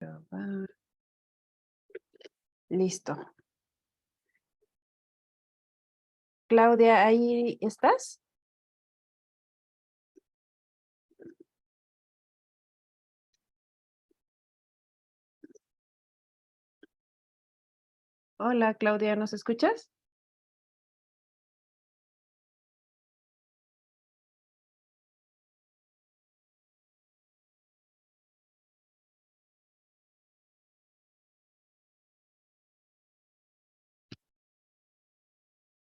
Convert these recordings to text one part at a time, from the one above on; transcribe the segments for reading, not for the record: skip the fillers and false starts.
Grabar. Listo. Claudia, ¿ahí estás? Hola, Claudia, ¿nos escuchas?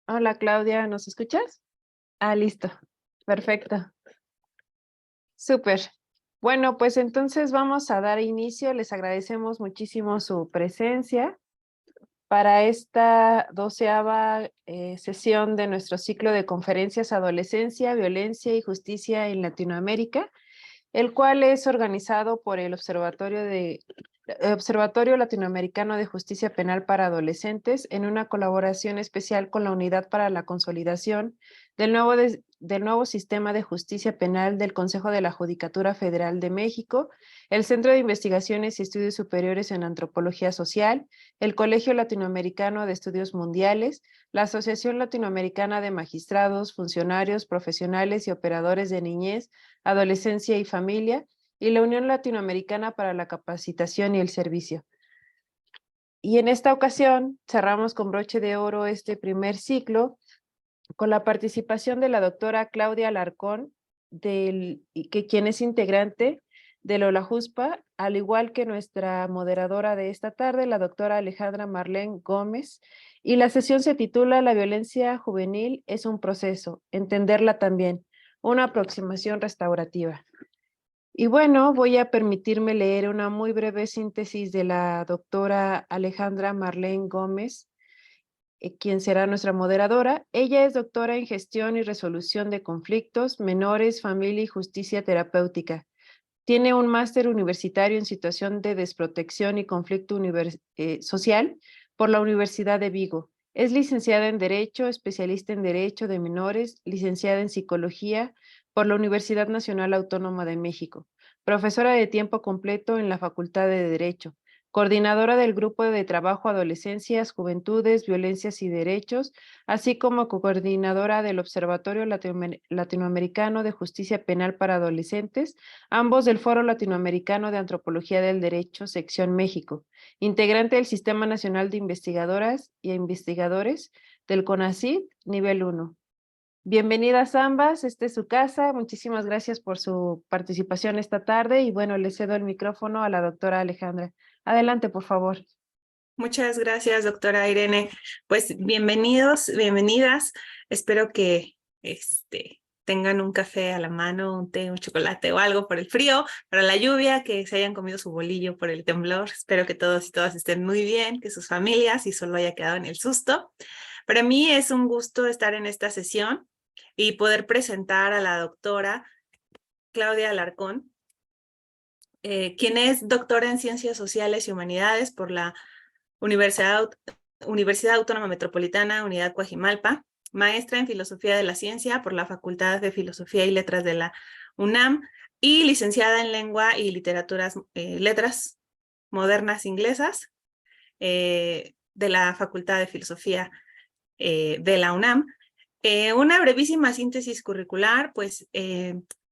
Hola, Claudia, ¿nos escuchas? Ah, listo. Perfecto. Súper. Bueno, pues entonces vamos a dar inicio. Les agradecemos muchísimo su presencia para esta 12ª sesión de nuestro ciclo de conferencias Adolescencia, Violencia y Justicia en Latinoamérica, el cual es organizado por el Observatorio Latinoamericano de Justicia Penal para Adolescentes en una colaboración especial con la Unidad para la Consolidación del nuevo Sistema de Justicia Penal del Consejo de la Judicatura Federal de México, el Centro de Investigaciones y Estudios Superiores en Antropología Social, el Colegio Latinoamericano de Estudios Mundiales, la Asociación Latinoamericana de Magistrados, Funcionarios, Profesionales y Operadores de Niñez, Adolescencia y Familia, y la Unión Latinoamericana para la Capacitación y el Servicio. Y en esta ocasión cerramos con broche de oro este primer ciclo con la participación de la doctora Claudia Alarcón, quien es integrante de LOLAJUSPA, al igual que nuestra moderadora de esta tarde, la doctora Alejandra Marlene Gómez, y la sesión se titula La violencia juvenil es un proceso, entenderla también, una aproximación restaurativa. Y bueno, voy a permitirme leer una muy breve síntesis de la doctora Alejandra Marlene Gómez, quien será nuestra moderadora. Ella es doctora en Gestión y Resolución de Conflictos, Menores, Familia y Justicia Terapéutica. Tiene un máster universitario en Situación de Desprotección y Conflicto Social por la Universidad de Vigo. Es licenciada en Derecho, especialista en Derecho de Menores, licenciada en Psicología por la Universidad Nacional Autónoma de México, profesora de tiempo completo en la Facultad de Derecho, coordinadora del Grupo de Trabajo Adolescencias, Juventudes, Violencias y Derechos, así como coordinadora del Observatorio Latinoamericano de Justicia Penal para Adolescentes, ambos del Foro Latinoamericano de Antropología del Derecho, Sección México, integrante del Sistema Nacional de Investigadoras y Investigadores del CONACYT, nivel 1. Bienvenidas ambas, esta es su casa. Muchísimas gracias por su participación esta tarde y bueno, le cedo el micrófono a la doctora Alejandra. Adelante, por favor. Muchas gracias, doctora Irene. Pues bienvenidos, bienvenidas. Espero que tengan un café a la mano, un té, un chocolate o algo por el frío, para la lluvia, que se hayan comido su bolillo por el temblor. Espero que todos y todas estén muy bien, que sus familias y solo haya quedado en el susto. Para mí es un gusto estar en esta sesión y poder presentar a la doctora Claudia Alarcón, quien es doctora en Ciencias Sociales y Humanidades por la Universidad Autónoma Metropolitana, Unidad Coajimalpa, maestra en Filosofía de la Ciencia por la Facultad de Filosofía y Letras de la UNAM y licenciada en Lengua y Letras Modernas Inglesas de la Facultad de Filosofía de la UNAM. Una brevísima síntesis curricular, pues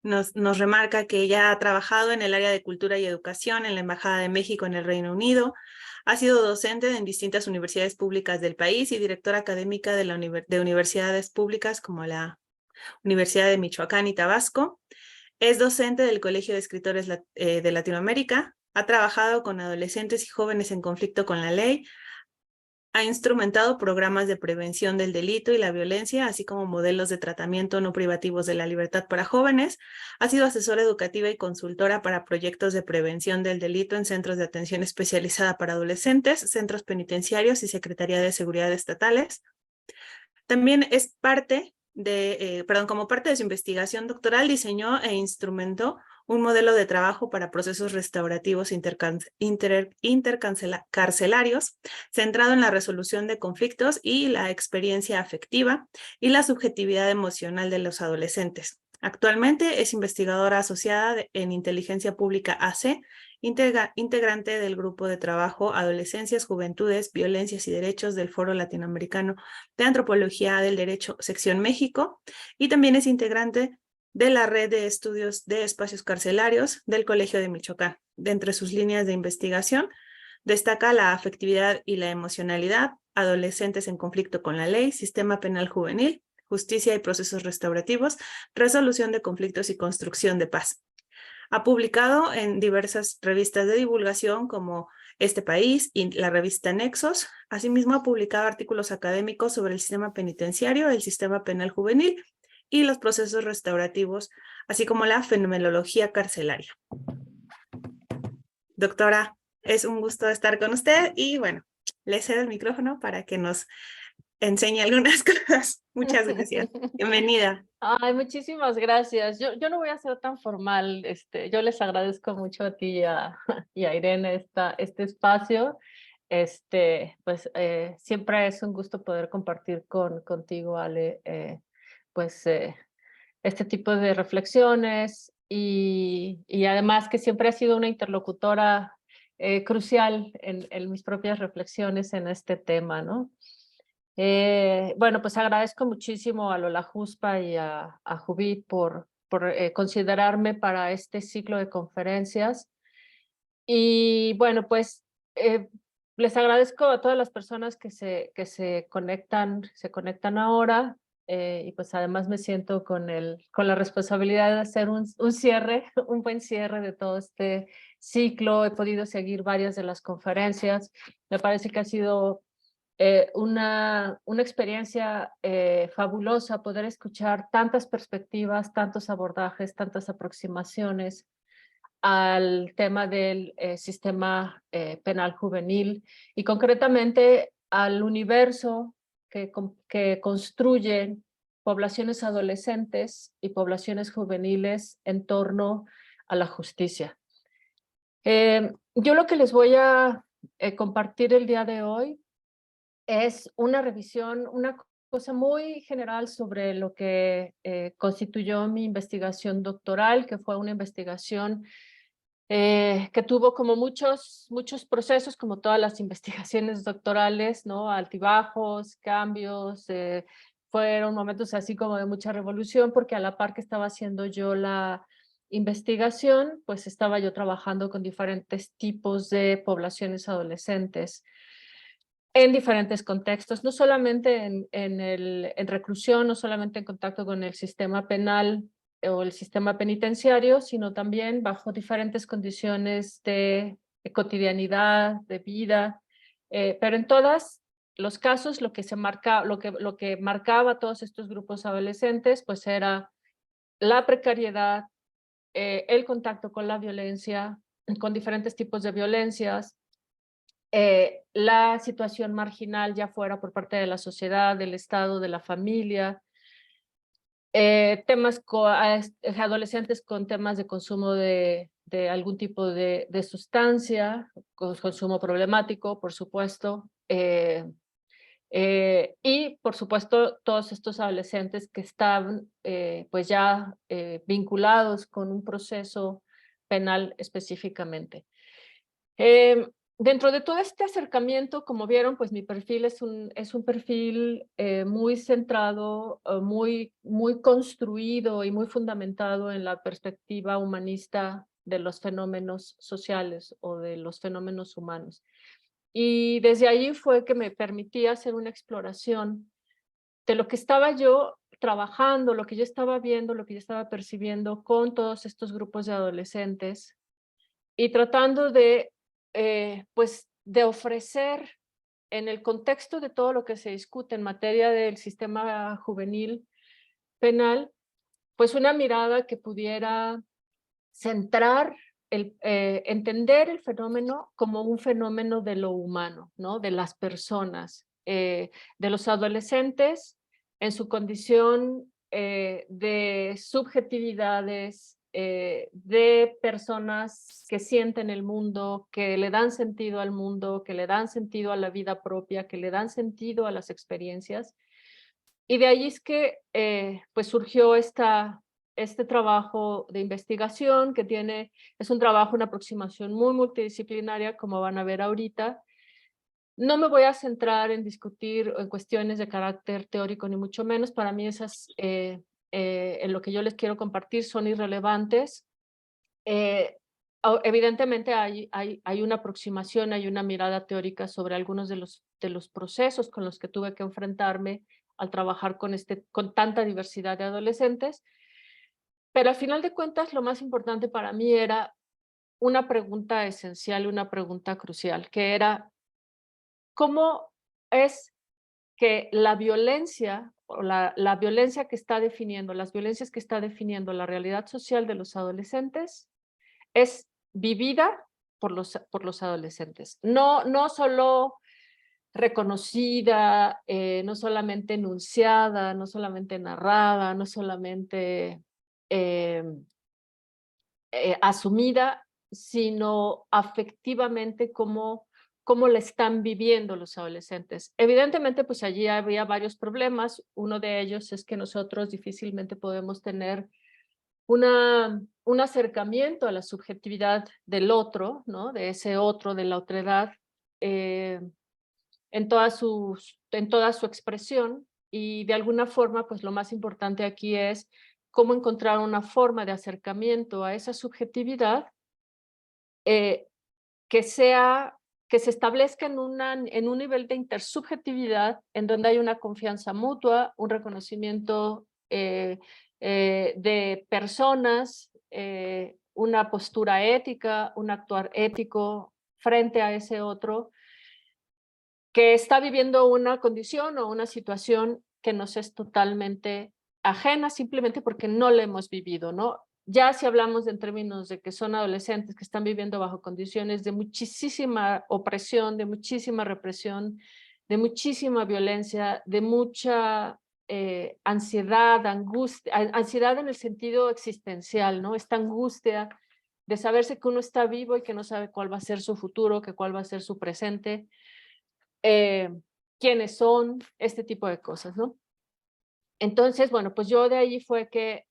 nos remarca que ella ha trabajado en el área de Cultura y Educación en la Embajada de México en el Reino Unido, ha sido docente en distintas universidades públicas del país y directora académica de universidades públicas como la Universidad de Michoacán y Tabasco. Es docente del Colegio de Escritores de Latinoamérica, ha trabajado con adolescentes y jóvenes en conflicto con la ley, ha instrumentado programas de prevención del delito y la violencia, así como modelos de tratamiento no privativos de la libertad para jóvenes. Ha sido asesora educativa y consultora para proyectos de prevención del delito en centros de atención especializada para adolescentes, centros penitenciarios y Secretaría de Seguridad estatales. También es como parte de su investigación doctoral, diseñó e instrumentó un modelo de trabajo para procesos restaurativos intercarcelarios, centrado en la resolución de conflictos y la experiencia afectiva y la subjetividad emocional de los adolescentes. Actualmente es investigadora asociada en Inteligencia Pública AC integrante del grupo de trabajo Adolescencias, Juventudes, Violencias y Derechos del Foro Latinoamericano de Antropología del Derecho, Sección México, y también es integrante de la Red de Estudios de Espacios Carcelarios del Colegio de Michoacán. De entre sus líneas de investigación, destaca la afectividad y la emocionalidad, adolescentes en conflicto con la ley, sistema penal juvenil, justicia y procesos restaurativos, resolución de conflictos y construcción de paz. Ha publicado en diversas revistas de divulgación como Este País y la revista Nexos. Asimismo, ha publicado artículos académicos sobre el sistema penitenciario, el sistema penal juvenil y los procesos restaurativos, así como la fenomenología carcelaria. Doctora, es un gusto estar con usted y bueno, le cedo el micrófono para que nos enseñe algunas cosas. Muchas gracias. Bienvenida. Ay, muchísimas gracias. Yo no voy a ser tan formal. Yo les agradezco mucho a ti y a Irene este espacio. Pues siempre es un gusto poder compartir contigo, Ale, pues este tipo de reflexiones y además que siempre has sido una interlocutora crucial en mis propias reflexiones en este tema, ¿no? Bueno, pues agradezco muchísimo a Lola Juspa y a Judith por considerarme para este ciclo de conferencias. Y bueno, pues les agradezco a todas las personas que se conectan ahora. Y pues además me siento con la responsabilidad de hacer un cierre, un buen cierre de todo este ciclo. He podido seguir varias de las conferencias. Me parece que ha sido una experiencia fabulosa poder escuchar tantas perspectivas, tantos abordajes, tantas aproximaciones al tema del sistema penal juvenil y concretamente al universo que construyen poblaciones adolescentes y poblaciones juveniles en torno a la justicia. Yo lo que les voy a compartir el día de hoy es una revisión, una cosa muy general sobre lo que constituyó mi investigación doctoral, que fue una investigación que tuvo como muchos procesos, como todas las investigaciones doctorales, ¿no? Altibajos, cambios, fueron momentos así como de mucha revolución, porque a la par que estaba haciendo yo la investigación, pues estaba yo trabajando con diferentes tipos de poblaciones adolescentes en diferentes contextos, no solamente en reclusión, no solamente en contacto con el sistema penal o el sistema penitenciario, sino también bajo diferentes condiciones de cotidianidad, de vida, pero en todos los casos lo que marcaba a todos estos grupos adolescentes pues era la precariedad, el contacto con la violencia, con diferentes tipos de violencias, la situación marginal ya fuera por parte de la sociedad, del Estado, de la familia, adolescentes con temas de consumo de algún tipo de sustancia, consumo problemático, por supuesto, y por supuesto todos estos adolescentes que estaban pues ya vinculados con un proceso penal específicamente. Dentro de todo este acercamiento, como vieron, pues mi perfil es un perfil muy centrado, muy construido y muy fundamentado en la perspectiva humanista de los fenómenos sociales o de los fenómenos humanos. Y desde allí fue que me permitía hacer una exploración de lo que estaba yo trabajando, lo que yo estaba viendo, lo que yo estaba percibiendo con todos estos grupos de adolescentes y tratando pues, de ofrecer en el contexto de todo lo que se discute en materia del sistema juvenil penal, pues una mirada que pudiera centrar, entender el fenómeno como un fenómeno de lo humano, ¿no? De las personas, de los adolescentes en su condición de subjetividades, de personas que sienten el mundo, que le dan sentido al mundo, que le dan sentido a la vida propia, que le dan sentido a las experiencias. Y de ahí es que pues surgió esta este trabajo de investigación que es un trabajo, una aproximación muy multidisciplinaria, como van a ver ahorita. No me voy a centrar en discutir en cuestiones de carácter teórico, ni mucho menos. Para mí esas, en lo que yo les quiero compartir, son irrelevantes. Evidentemente hay una aproximación, hay una mirada teórica sobre algunos de los procesos con los que tuve que enfrentarme al trabajar con tanta diversidad de adolescentes, pero al final de cuentas lo más importante para mí era una pregunta esencial, una pregunta crucial, que era, ¿cómo es que la violencia o la violencia que está definiendo, las violencias que está definiendo la realidad social de los adolescentes es vivida por los adolescentes? No solo reconocida, no solamente enunciada, no solamente narrada, no solamente asumida, sino afectivamente cómo la están viviendo los adolescentes. Evidentemente, pues allí había varios problemas. Uno de ellos es que nosotros difícilmente podemos tener un acercamiento a la subjetividad del otro, ¿no? De ese otro, de la otredad, eh, en toda su expresión, y de alguna forma, pues lo más importante aquí es cómo encontrar una forma de acercamiento a esa subjetividad eh, que que se establezca en un nivel de intersubjetividad en donde hay una confianza mutua, un reconocimiento de personas, una postura ética, un actuar ético frente a ese otro que está viviendo una condición o una situación que nos es totalmente ajena simplemente porque no la hemos vivido, ¿no? Ya si hablamos en términos de que son adolescentes que están viviendo bajo condiciones de muchísima opresión, de muchísima represión, de muchísima violencia, de mucha ansiedad, angustia, ansiedad en el sentido existencial, ¿no? Esta angustia de saberse que uno está vivo y que no sabe cuál va a ser su futuro, que cuál va a ser su presente, eh, quiénes son, este tipo de cosas, ¿no? Entonces, bueno, pues yo de ahí fue que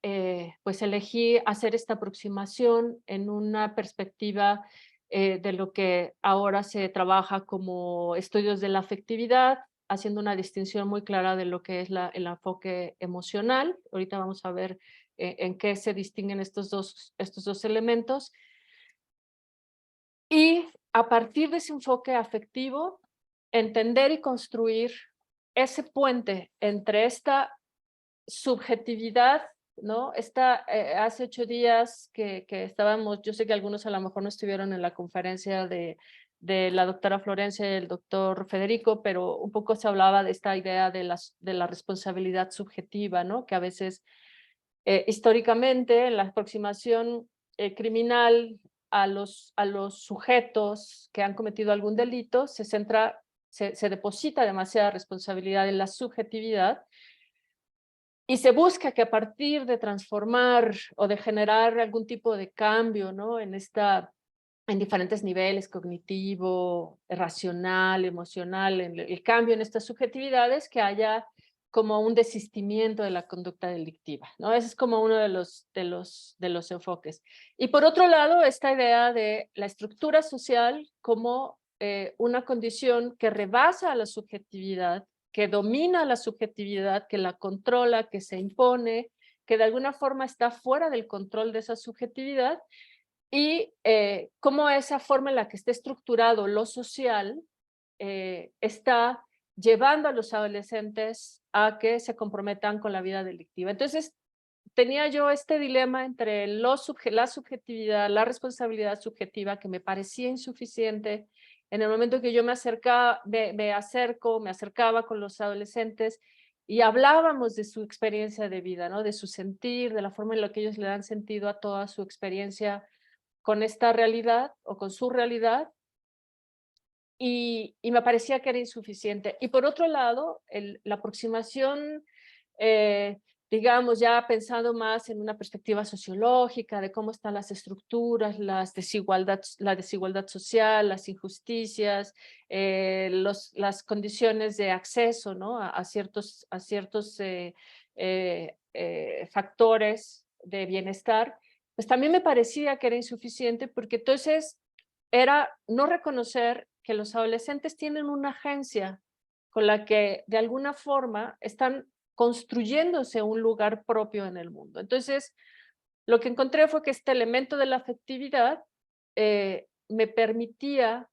pues elegí hacer esta aproximación en una perspectiva de lo que ahora se trabaja como estudios de la afectividad, haciendo una distinción muy clara de lo que es el enfoque emocional. Ahorita vamos a ver en qué se distinguen estos dos elementos. Y a partir de ese enfoque afectivo, entender y construir ese puente entre esta subjetividad, ¿no? Hace 8 días que estábamos, yo sé que algunos a lo mejor no estuvieron en la conferencia de la doctora Florencia y el doctor Federico, pero un poco se hablaba de esta idea de la responsabilidad subjetiva, ¿no? Que a veces, históricamente, en la aproximación criminal a los sujetos que han cometido algún delito, se deposita demasiada responsabilidad en la subjetividad y se busca que a partir de transformar o de generar algún tipo de cambio, ¿no? En diferentes niveles, cognitivo, racional, emocional, el cambio en estas subjetividades, que haya como un desistimiento de la conducta delictiva, ¿no? Ese es como uno de los enfoques. Y por otro lado, esta idea de la estructura social como una condición que rebasa a la subjetividad, que domina la subjetividad, que la controla, que se impone, que de alguna forma está fuera del control de esa subjetividad, y cómo esa forma en la que está estructurado lo social está llevando a los adolescentes a que se comprometan con la vida delictiva. Entonces, tenía yo este dilema entre la subjetividad, la responsabilidad subjetiva, que me parecía insuficiente en el momento que yo me acercaba con los adolescentes y hablábamos de su experiencia de vida, ¿no? De su sentir, de la forma en la que ellos le dan sentido a toda su experiencia con esta realidad o con su realidad, y me parecía que era insuficiente. Y por otro lado, la aproximación, digamos, ya pensando más en una perspectiva sociológica de cómo están las estructuras, la desigualdad social, las injusticias, las condiciones de acceso, ¿no? A ciertos factores de bienestar, pues también me parecía que era insuficiente, porque entonces era no reconocer que los adolescentes tienen una agencia con la que de alguna forma están construyéndose un lugar propio en el mundo. Entonces, lo que encontré fue que este elemento de la afectividad me permitía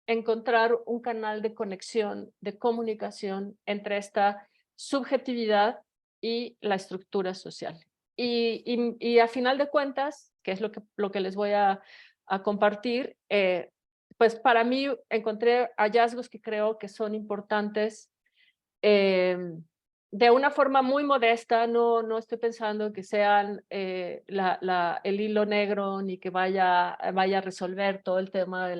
encontrar un canal de conexión, de comunicación entre esta subjetividad y la estructura social. Y a final de cuentas, que es lo que les voy a compartir, pues para mí encontré hallazgos que creo que son importantes. De una forma muy modesta, no estoy pensando que sean el hilo negro ni que vaya a resolver todo el tema de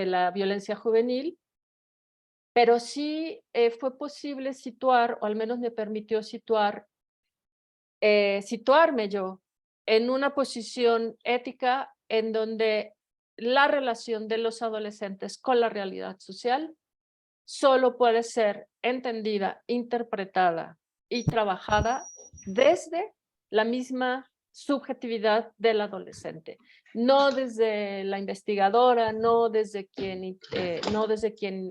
la violencia juvenil, pero sí fue posible situar, o al menos me permitió situarme yo en una posición ética en donde la relación de los adolescentes con la realidad social solo puede ser entendida, interpretada y trabajada desde la misma subjetividad del adolescente, no desde la investigadora, no desde quien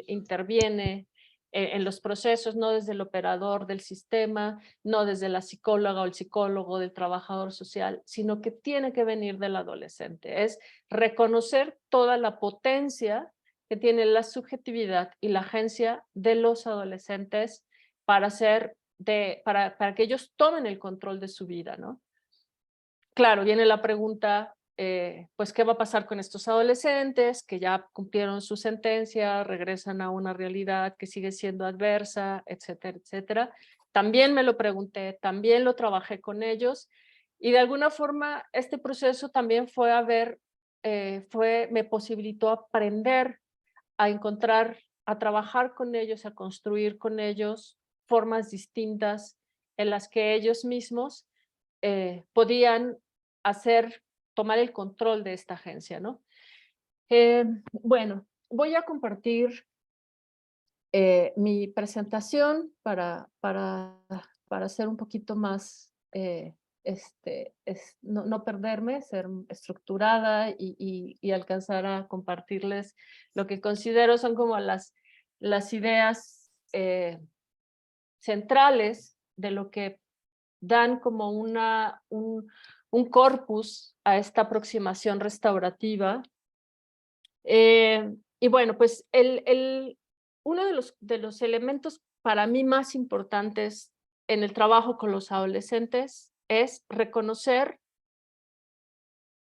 interviene en los procesos, no desde el operador del sistema, no desde la psicóloga o el psicólogo del trabajador social, sino que tiene que venir del adolescente. Es reconocer toda la potencia que tiene la subjetividad y la agencia de los adolescentes para que ellos tomen el control de su vida, ¿no? Claro, viene la pregunta, pues, ¿qué va a pasar con estos adolescentes que ya cumplieron su sentencia, regresan a una realidad que sigue siendo adversa, etcétera, etcétera? También me lo pregunté, también lo trabajé con ellos y de alguna forma este proceso también me posibilitó aprender a encontrar, a trabajar con ellos, a construir con ellos formas distintas en las que ellos mismos podían tomar el control de esta agencia, ¿no? Bueno, voy a compartir mi presentación para ser un poquito más, no perderme, ser estructurada y alcanzar a compartirles lo que considero son como las ideas centrales de lo que dan como un corpus a esta aproximación restaurativa. Y bueno, pues uno de los elementos para mí más importantes en el trabajo con los adolescentes es reconocer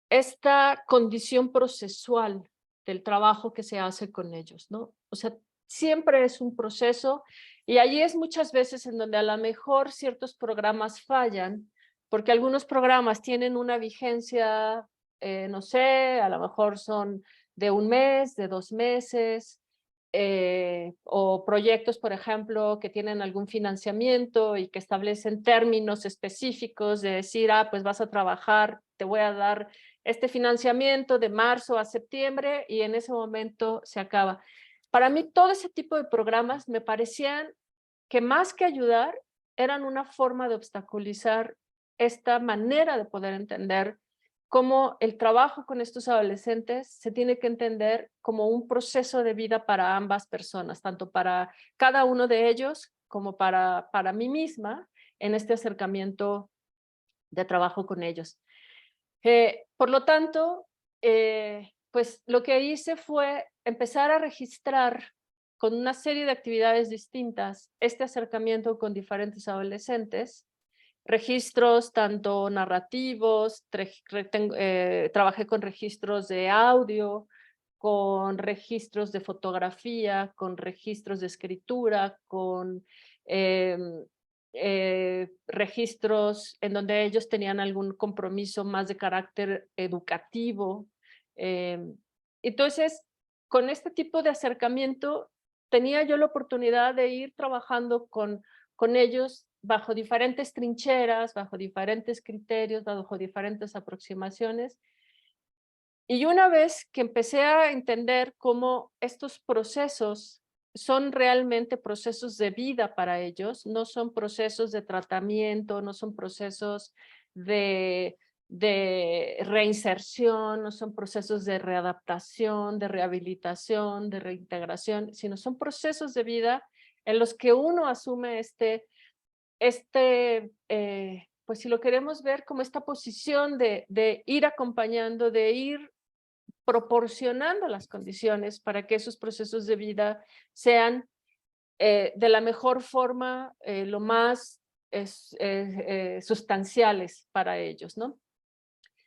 esta condición procesual del trabajo que se hace con ellos, ¿no? O sea, siempre es un proceso y allí es muchas veces en donde a lo mejor ciertos programas fallan, porque algunos programas tienen una vigencia, no sé, a lo mejor son de 1 mes, de 2 meses, o proyectos, por ejemplo, que tienen algún financiamiento y que establecen términos específicos de decir, pues vas a trabajar, te voy a dar este financiamiento de marzo a septiembre y en ese momento se acaba. Para mí todo ese tipo de programas me parecían que más que ayudar, eran una forma de obstaculizar esta manera de poder entender cómo el trabajo con estos adolescentes se tiene que entender como un proceso de vida para ambas personas, tanto para cada uno de ellos como para mí misma en este acercamiento de trabajo con ellos. Por lo tanto, pues lo que hice fue empezar a registrar con una serie de actividades distintas este acercamiento con diferentes adolescentes, registros tanto narrativos, trabajé con registros de audio, con registros de fotografía, con registros de escritura, con registros en donde ellos tenían algún compromiso más de carácter educativo. Entonces, con este tipo de acercamiento, tenía yo la oportunidad de ir trabajando con ellos bajo diferentes trincheras, bajo diferentes criterios, bajo diferentes aproximaciones. Y una vez que empecé a entender cómo estos procesos son realmente procesos de vida para ellos, no son procesos de tratamiento, no son procesos de reinserción, no son procesos de readaptación, de rehabilitación, de reintegración, sino son procesos de vida en los que uno asume pues si lo queremos ver como esta posición de ir acompañando, de ir proporcionando las condiciones para que esos procesos de vida sean de la mejor forma, lo más sustanciales para ellos, ¿no?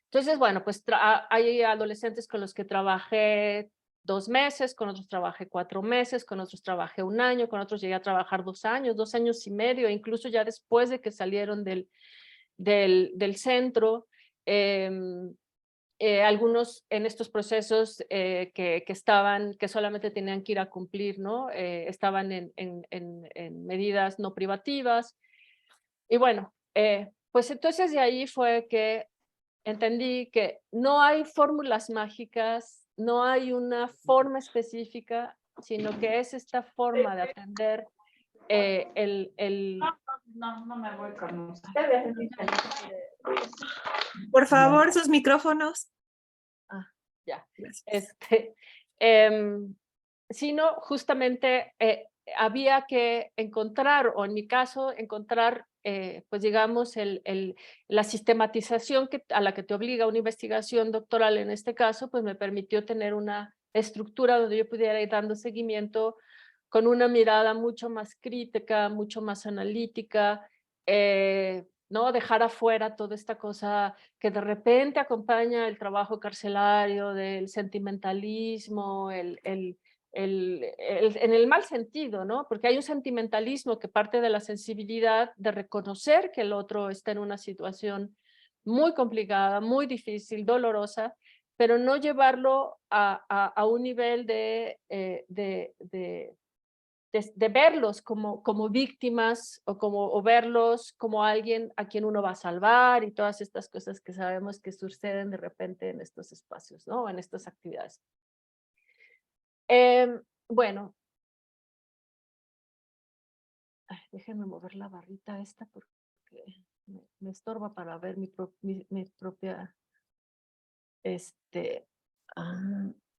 Entonces, bueno, pues hay adolescentes con los que trabajé 2 meses, con otros trabajé 4 meses, con otros trabajé 1 año, con otros llegué a trabajar 2 años, 2 años y medio, incluso ya después de que salieron del centro. Algunos en estos procesos que solamente tenían que ir a cumplir, ¿no? Estaban en medidas no privativas. Y bueno, pues entonces de ahí fue que entendí que no hay fórmulas mágicas, no hay una forma específica, sino que es esta forma de atender No me voy con usted. Por favor, sus micrófonos. Ya. Gracias. Sino justamente había que encontrar, o en mi caso, encontrar, pues digamos, la sistematización a la que te obliga una investigación doctoral en este caso, pues me permitió tener una estructura donde yo pudiera ir dando seguimiento con una mirada mucho más crítica, mucho más analítica, ¿no? Dejar afuera toda esta cosa que de repente acompaña el trabajo carcelario, del sentimentalismo, en el mal sentido, ¿no? Porque hay un sentimentalismo que parte de la sensibilidad de reconocer que el otro está en una situación muy complicada, muy difícil, dolorosa, pero no llevarlo a un nivel de verlos como víctimas o verlos como alguien a quien uno va a salvar y todas estas cosas que sabemos que suceden de repente en estos espacios, ¿no? En estas actividades. Bueno, déjenme mover la barrita esta porque me estorba para ver mi propia, ahí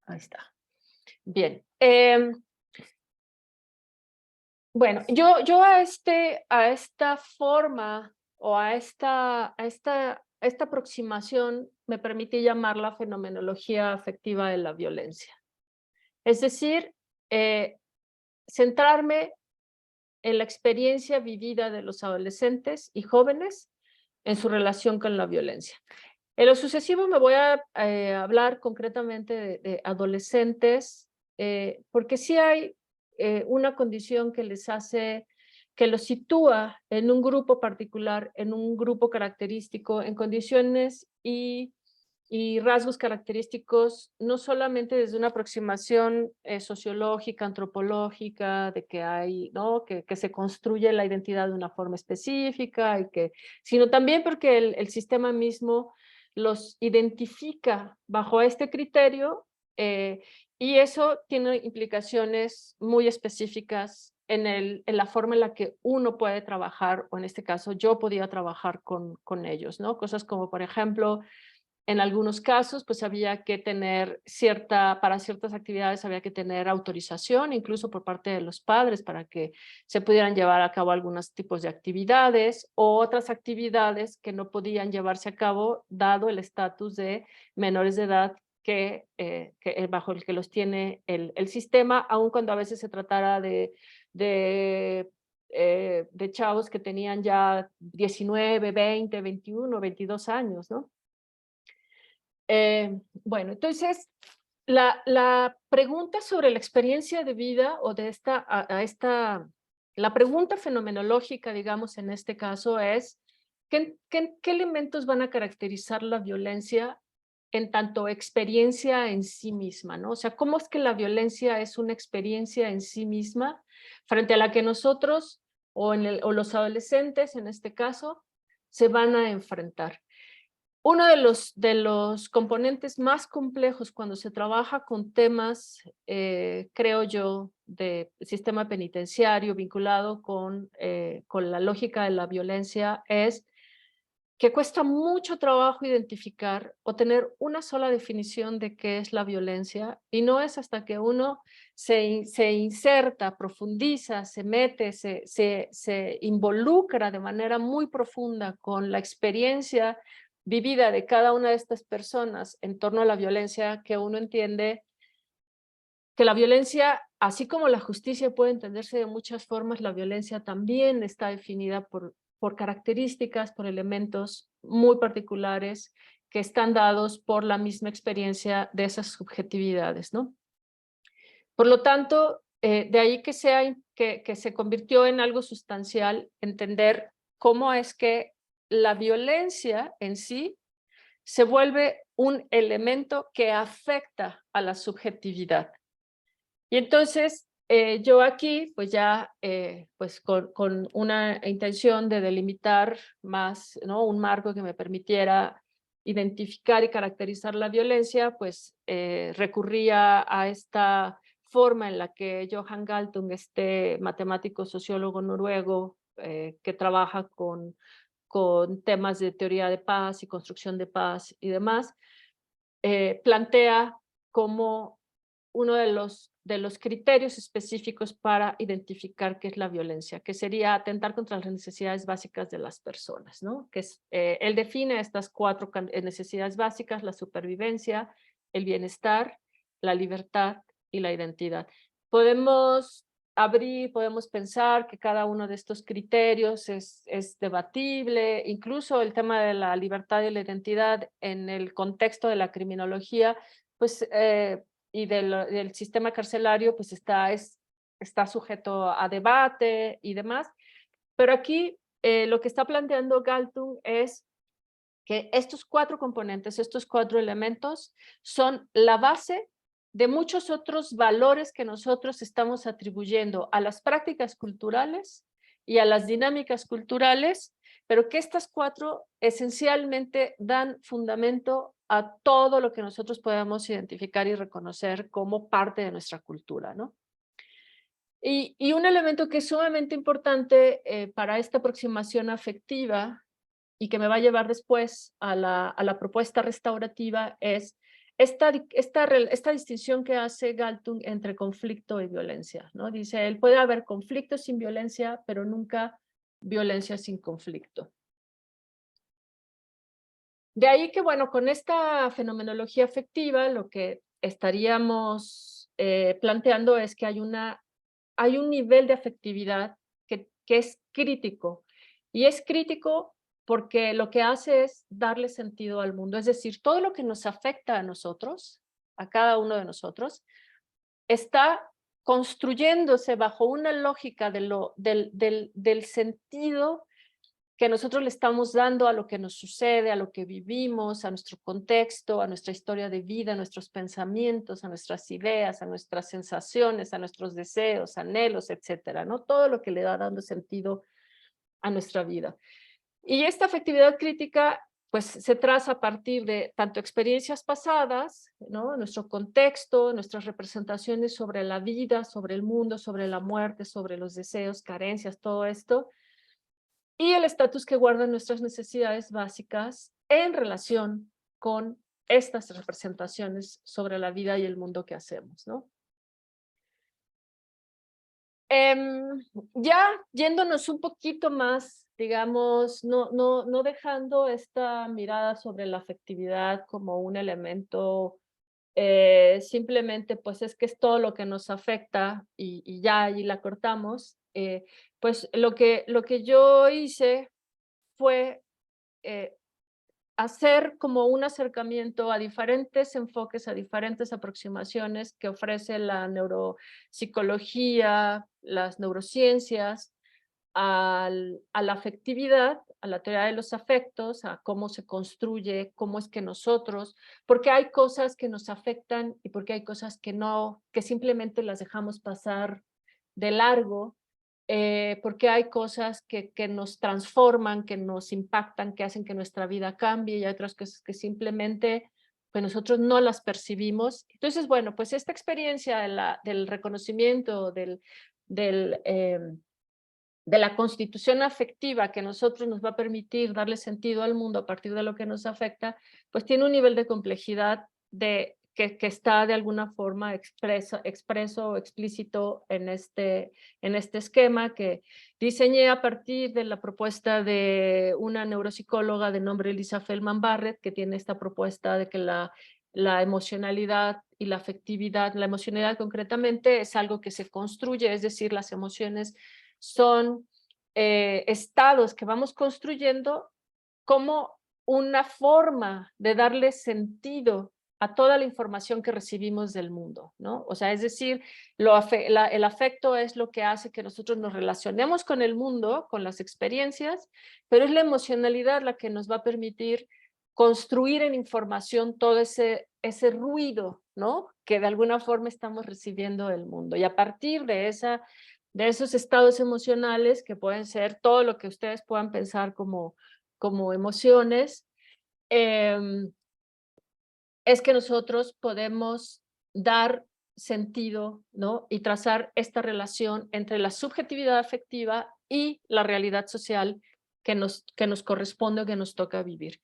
está. Bien. Bueno, yo a esta forma o a esta aproximación me permití llamarla fenomenología afectiva de la violencia. Es decir, centrarme en la experiencia vivida de los adolescentes y jóvenes en su relación con la violencia. En lo sucesivo me voy a hablar concretamente de adolescentes, porque sí hay una condición que les hace, que los sitúa en un grupo particular, en un grupo característico, en condiciones y rasgos característicos, no solamente desde una aproximación sociológica, antropológica, de que hay, ¿no? Que se construye la identidad de una forma específica, sino también porque el sistema mismo los identifica bajo este criterio, y eso tiene implicaciones muy específicas en la forma en la que uno puede trabajar, o en este caso yo podía trabajar con ellos, ¿no? Cosas como, por ejemplo, en algunos casos, pues había que tener para ciertas actividades había que tener autorización, incluso por parte de los padres, para que se pudieran llevar a cabo algunos tipos de actividades, o otras actividades que no podían llevarse a cabo, dado el estatus de menores de edad bajo el que los tiene el sistema, aun cuando a veces se tratara de chavos que tenían ya 19, 20, 21, 22 años, ¿no? Bueno, entonces, la pregunta sobre la experiencia de vida o de la pregunta fenomenológica, digamos, en este caso es, ¿qué elementos van a caracterizar la violencia en tanto experiencia en sí misma, ¿no? O sea, ¿cómo es que la violencia es una experiencia en sí misma frente a la que nosotros o los adolescentes, en este caso, se van a enfrentar? uno de los componentes más complejos cuando se trabaja con temas, creo yo, de sistema penitenciario vinculado con la lógica de la violencia es que cuesta mucho trabajo identificar o tener una sola definición de qué es la violencia, y no es hasta que uno se inserta, profundiza, se mete, se involucra de manera muy profunda con la experiencia vivida de cada una de estas personas en torno a la violencia, que uno entiende que la violencia, así como la justicia puede entenderse de muchas formas, la violencia también está definida por características, por elementos muy particulares que están dados por la misma experiencia de esas subjetividades, ¿no? Por lo tanto, de ahí que se convirtió en algo sustancial entender cómo es que la violencia en sí se vuelve un elemento que afecta a la subjetividad. Y entonces, yo aquí, pues ya, pues con una intención de delimitar más, ¿no? Un marco que me permitiera identificar y caracterizar la violencia, pues recurría a esta forma en la que Johan Galtung, este matemático sociólogo noruego, que trabaja con temas de teoría de paz y construcción de paz y demás, plantea como uno de los criterios específicos para identificar qué es la violencia, que sería atentar contra las necesidades básicas de las personas, ¿no? Que es, él define estas 4 necesidades básicas: la supervivencia, el bienestar, la libertad y la identidad. Podemos podemos pensar que cada uno de estos criterios es debatible, incluso el tema de la libertad y la identidad en el contexto de la criminología, pues y del sistema carcelario, pues está sujeto a debate y demás. Pero aquí lo que está planteando Galtung es que estos 4 componentes, estos 4 elementos, son la base de muchos otros valores que nosotros estamos atribuyendo a las prácticas culturales y a las dinámicas culturales, pero que estas 4 esencialmente dan fundamento a todo lo que nosotros podemos identificar y reconocer como parte de nuestra cultura, ¿no? Y un elemento que es sumamente importante para esta aproximación afectiva y que me va a llevar después a la propuesta restaurativa es esta distinción que hace Galtung entre conflicto y violencia, ¿no? Dice, él puede haber conflicto sin violencia, pero nunca violencia sin conflicto. De ahí que, bueno, con esta fenomenología afectiva, lo que estaríamos planteando es que hay un nivel de afectividad que es crítico, y es crítico porque lo que hace es darle sentido al mundo, es decir, todo lo que nos afecta a nosotros, a cada uno de nosotros, está construyéndose bajo una lógica del sentido que nosotros le estamos dando a lo que nos sucede, a lo que vivimos, a nuestro contexto, a nuestra historia de vida, a nuestros pensamientos, a nuestras ideas, a nuestras sensaciones, a nuestros deseos, anhelos, etcétera, ¿no? Todo lo que le va dando sentido a nuestra vida. Y esta afectividad crítica, pues, se traza a partir de tanto experiencias pasadas, ¿no? Nuestro contexto, nuestras representaciones sobre la vida, sobre el mundo, sobre la muerte, sobre los deseos, carencias, todo esto, y el estatus que guardan nuestras necesidades básicas en relación con estas representaciones sobre la vida y el mundo que hacemos, ¿no? Ya yéndonos un poquito más, digamos, no dejando esta mirada sobre la afectividad como un elemento, simplemente pues es que es todo lo que nos afecta y ya ahí la cortamos, pues lo que yo hice fue hacer como un acercamiento a diferentes enfoques, a diferentes aproximaciones que ofrece la neuropsicología, las neurociencias, a la afectividad, a la teoría de los afectos, a cómo se construye, cómo es que nosotros, porque hay cosas que nos afectan y porque hay cosas que no, que simplemente las dejamos pasar de largo, porque hay cosas que nos transforman, que nos impactan, que hacen que nuestra vida cambie, y hay otras cosas que simplemente pues nosotros no las percibimos. Entonces, bueno, pues esta experiencia del reconocimiento, de la constitución afectiva que nosotros nos va a permitir darle sentido al mundo a partir de lo que nos afecta, pues tiene un nivel de complejidad que está de alguna forma expreso o explícito en este esquema que diseñé a partir de la propuesta de una neuropsicóloga de nombre Lisa Feldman Barrett, que tiene esta propuesta de que la emocionalidad y la afectividad, la emocionalidad concretamente es algo que se construye, es decir, las emociones son estados que vamos construyendo como una forma de darle sentido a toda la información que recibimos del mundo, ¿no? O sea, es decir, el afecto es lo que hace que nosotros nos relacionemos con el mundo, con las experiencias, pero es la emocionalidad la que nos va a permitir construir en información todo ese ruido, ¿no? Que de alguna forma estamos recibiendo del mundo. Y a partir de esos estados emocionales, que pueden ser todo lo que ustedes puedan pensar como emociones, es que nosotros podemos dar sentido, ¿no? Y trazar esta relación entre la subjetividad afectiva y la realidad social que nos corresponde o que nos toca vivir.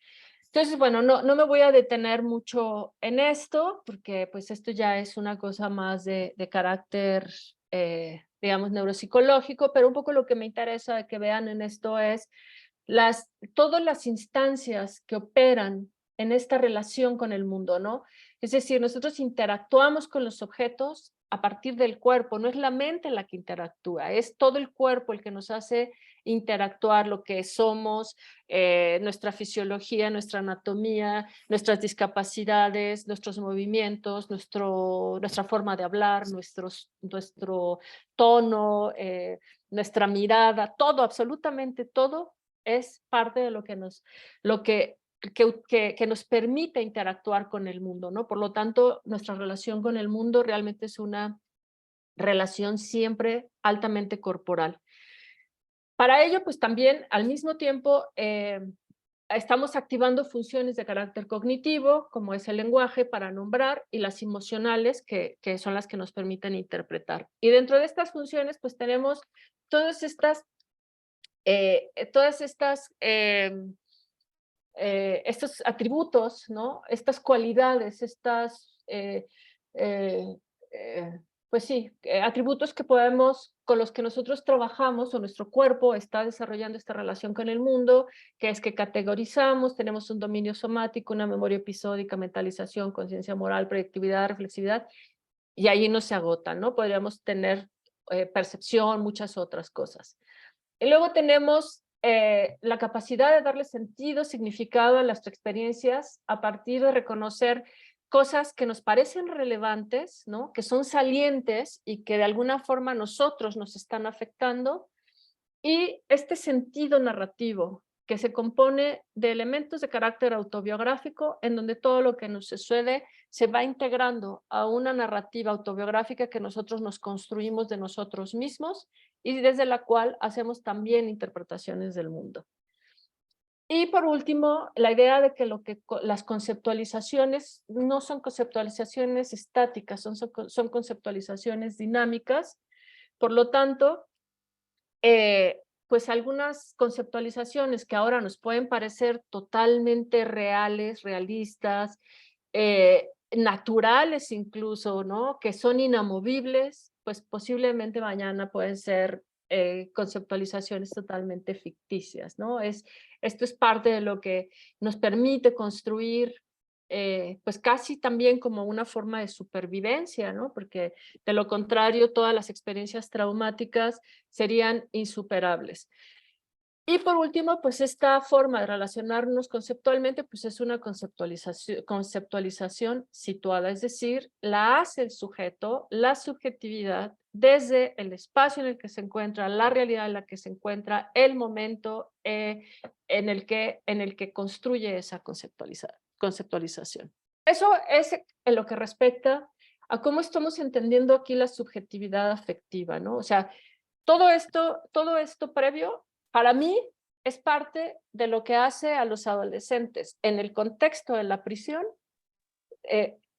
Entonces, bueno, no me voy a detener mucho en esto, porque pues esto ya es una cosa más de carácter, digamos, neuropsicológico, pero un poco lo que me interesa de que vean en esto es todas las instancias que operan en esta relación con el mundo, ¿no? Es decir, nosotros interactuamos con los objetos a partir del cuerpo, no es la mente la que interactúa, es todo el cuerpo el que nos hace interactuar, lo que somos, nuestra fisiología, nuestra anatomía, nuestras discapacidades, nuestros movimientos, nuestra forma de hablar, nuestro tono, nuestra mirada, todo, absolutamente todo es parte de lo que nos permite interactuar con el mundo, ¿no? Por lo tanto, nuestra relación con el mundo realmente es una relación siempre altamente corporal. Para ello, pues también al mismo tiempo estamos activando funciones de carácter cognitivo, como es el lenguaje para nombrar, y las emocionales, que son las que nos permiten interpretar. Y dentro de estas funciones, pues tenemos todas estas estos atributos, ¿no? Estas cualidades, pues sí, atributos con los que nosotros trabajamos o nuestro cuerpo está desarrollando esta relación con el mundo, que es que categorizamos, tenemos un dominio somático, una memoria episódica, mentalización, conciencia moral, proyectividad, reflexividad, y ahí no se agotan, ¿no? Podríamos tener percepción, muchas otras cosas. Y luego tenemos la capacidad de darle sentido, significado a las experiencias a partir de reconocer cosas que nos parecen relevantes, ¿no? Que son salientes y que de alguna forma nosotros nos están afectando. Y este sentido narrativo que se compone de elementos de carácter autobiográfico, en donde todo lo que nos sucede se va integrando a una narrativa autobiográfica que nosotros nos construimos de nosotros mismos y desde la cual hacemos también interpretaciones del mundo. Y por último, la idea de que las conceptualizaciones no son conceptualizaciones estáticas, son conceptualizaciones dinámicas. Por lo tanto, pues algunas conceptualizaciones que ahora nos pueden parecer totalmente reales, realistas, naturales incluso, ¿no? Que son inamovibles, pues posiblemente mañana pueden ser conceptualizaciones totalmente ficticias, ¿no? Esto es parte de lo que nos permite construir pues casi también como una forma de supervivencia, ¿no? Porque de lo contrario todas las experiencias traumáticas serían insuperables. Y por último, pues esta forma de relacionarnos conceptualmente, pues es una conceptualización situada, es decir, la hace el sujeto, la subjetividad, desde el espacio en el que se encuentra, la realidad en la que se encuentra, el momento en el que construye esa conceptualización. Eso es en lo que respecta a cómo estamos entendiendo aquí la subjetividad afectiva, ¿no? O sea, todo esto previo, para mí, es parte de lo que hace a los adolescentes en el contexto de la prisión,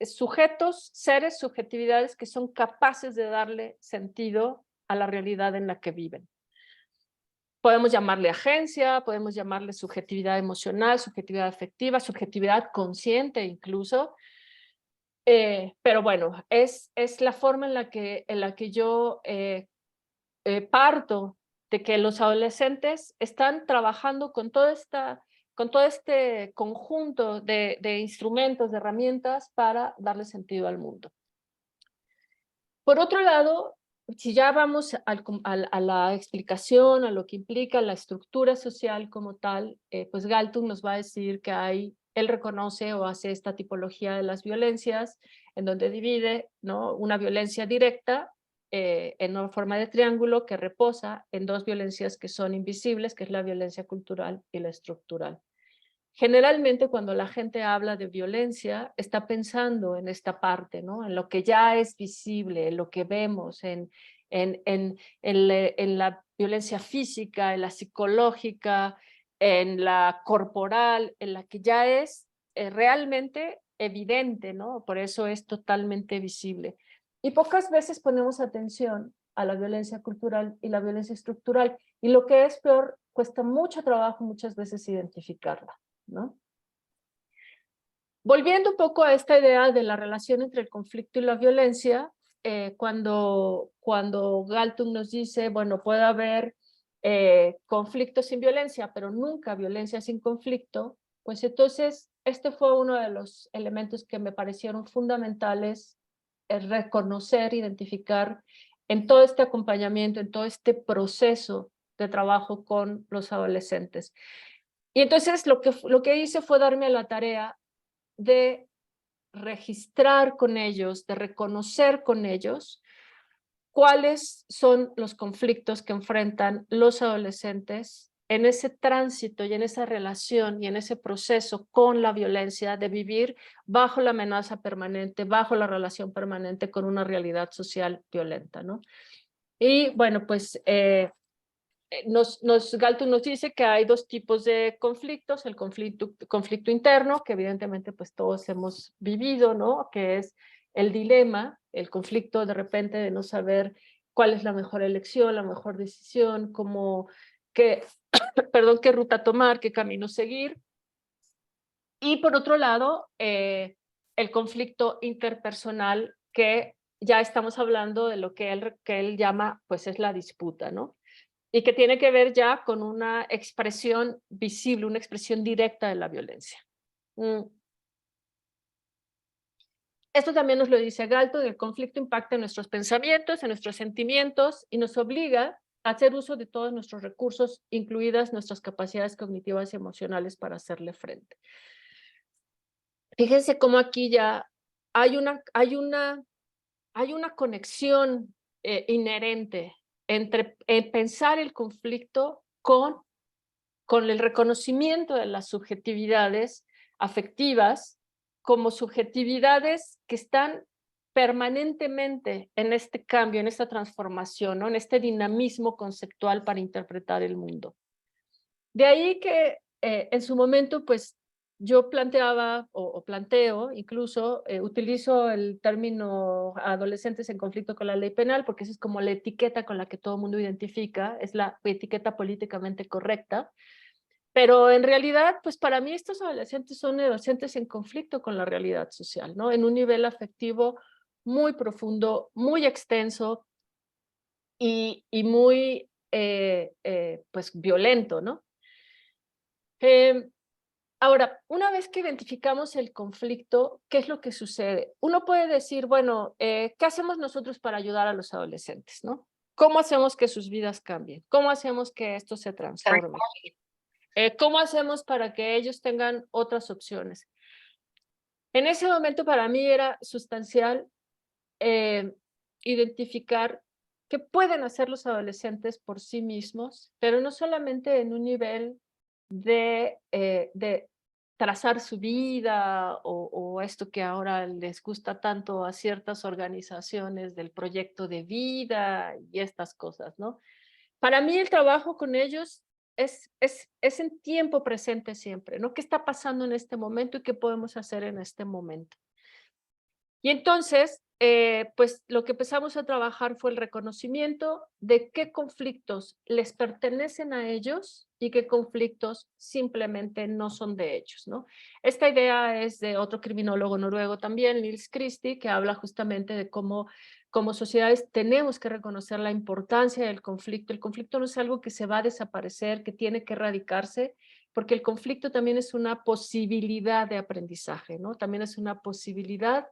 sujetos, seres, subjetividades que son capaces de darle sentido a la realidad en la que viven. Podemos llamarle agencia, podemos llamarle subjetividad emocional, subjetividad afectiva, subjetividad consciente incluso, pero bueno, es la forma en la que yo parto de que los adolescentes están trabajando con todo este conjunto de instrumentos, de herramientas para darle sentido al mundo. Por otro lado, si ya vamos a la explicación, a lo que implica la estructura social como tal, pues Galtung nos va a decir que él reconoce o hace esta tipología de las violencias, en donde divide, ¿no?, una violencia directa en una forma de triángulo que reposa en dos violencias que son invisibles, que es la violencia cultural y la estructural. Generalmente cuando la gente habla de violencia, está pensando en esta parte, ¿no?, en lo que ya es visible, en lo que vemos, en la violencia física, en la psicológica, en la corporal, en la que ya es realmente evidente, ¿no? Por eso es totalmente visible. Y pocas veces ponemos atención a la violencia cultural y la violencia estructural. Y lo que es peor, cuesta mucho trabajo muchas veces identificarla, ¿no? Volviendo un poco a esta idea de la relación entre el conflicto y la violencia, cuando Galtung nos dice, bueno, puede haber conflicto sin violencia, pero nunca violencia sin conflicto, pues entonces este fue uno de los elementos que me parecieron fundamentales, reconocer, identificar en todo este acompañamiento, en todo este proceso de trabajo con los adolescentes. Y entonces lo que hice fue darme a la tarea de registrar con ellos, de reconocer con ellos cuáles son los conflictos que enfrentan los adolescentes en ese tránsito y en esa relación y en ese proceso con la violencia de vivir bajo la amenaza permanente, bajo la relación permanente con una realidad social violenta, ¿no? Y bueno, pues Galtung nos dice que hay dos tipos de conflictos, el conflicto interno, que evidentemente pues todos hemos vivido, ¿no?, que es el dilema, el conflicto de repente de no saber cuál es la mejor elección, la mejor decisión, qué ruta tomar, qué camino seguir. Y por otro lado, el conflicto interpersonal, que ya estamos hablando de lo que él llama, pues es la disputa, ¿no? Y que tiene que ver ya con una expresión visible, una expresión directa de la violencia. Esto también nos lo dice Galtung: el conflicto impacta en nuestros pensamientos, en nuestros sentimientos, y nos obliga a hacer uso de todos nuestros recursos, incluidas nuestras capacidades cognitivas y emocionales, para hacerle frente. Fíjense cómo aquí ya hay una conexión inherente entre pensar el conflicto con el reconocimiento de las subjetividades afectivas como subjetividades que están permanentemente en este cambio, en esta transformación, ¿no?, en este dinamismo conceptual para interpretar el mundo. De ahí que en su momento, pues yo planteaba o planteo, incluso utilizo el término adolescentes en conflicto con la ley penal, porque esa es como la etiqueta con la que todo el mundo identifica, es la etiqueta políticamente correcta. Pero en realidad, pues para mí estos adolescentes son adolescentes en conflicto con la realidad social, ¿no?, en un nivel afectivo muy profundo, muy extenso y muy pues violento, ¿no? Ahora, una vez que identificamos el conflicto, ¿qué es lo que sucede? Uno puede decir, bueno, ¿qué hacemos nosotros para ayudar a los adolescentes, ¿no? ¿Cómo hacemos que sus vidas cambien? ¿Cómo hacemos que esto se transforme? ¿Cómo hacemos para que ellos tengan otras opciones? En ese momento para mí era sustancial identificar qué pueden hacer los adolescentes por sí mismos, pero no solamente en un nivel de trazar su vida o esto que ahora les gusta tanto a ciertas organizaciones del proyecto de vida y estas cosas, ¿no? Para mí el trabajo con ellos es en tiempo presente siempre, ¿no? ¿Qué está pasando en este momento y qué podemos hacer en este momento? Y entonces, pues lo que empezamos a trabajar fue el reconocimiento de qué conflictos les pertenecen a ellos y qué conflictos simplemente no son de ellos, ¿no? Esta idea es de otro criminólogo noruego también, Nils Christie, que habla justamente de cómo como sociedades tenemos que reconocer la importancia del conflicto. El conflicto no es algo que se va a desaparecer, que tiene que erradicarse, porque el conflicto también es una posibilidad de aprendizaje, ¿no? También es una posibilidad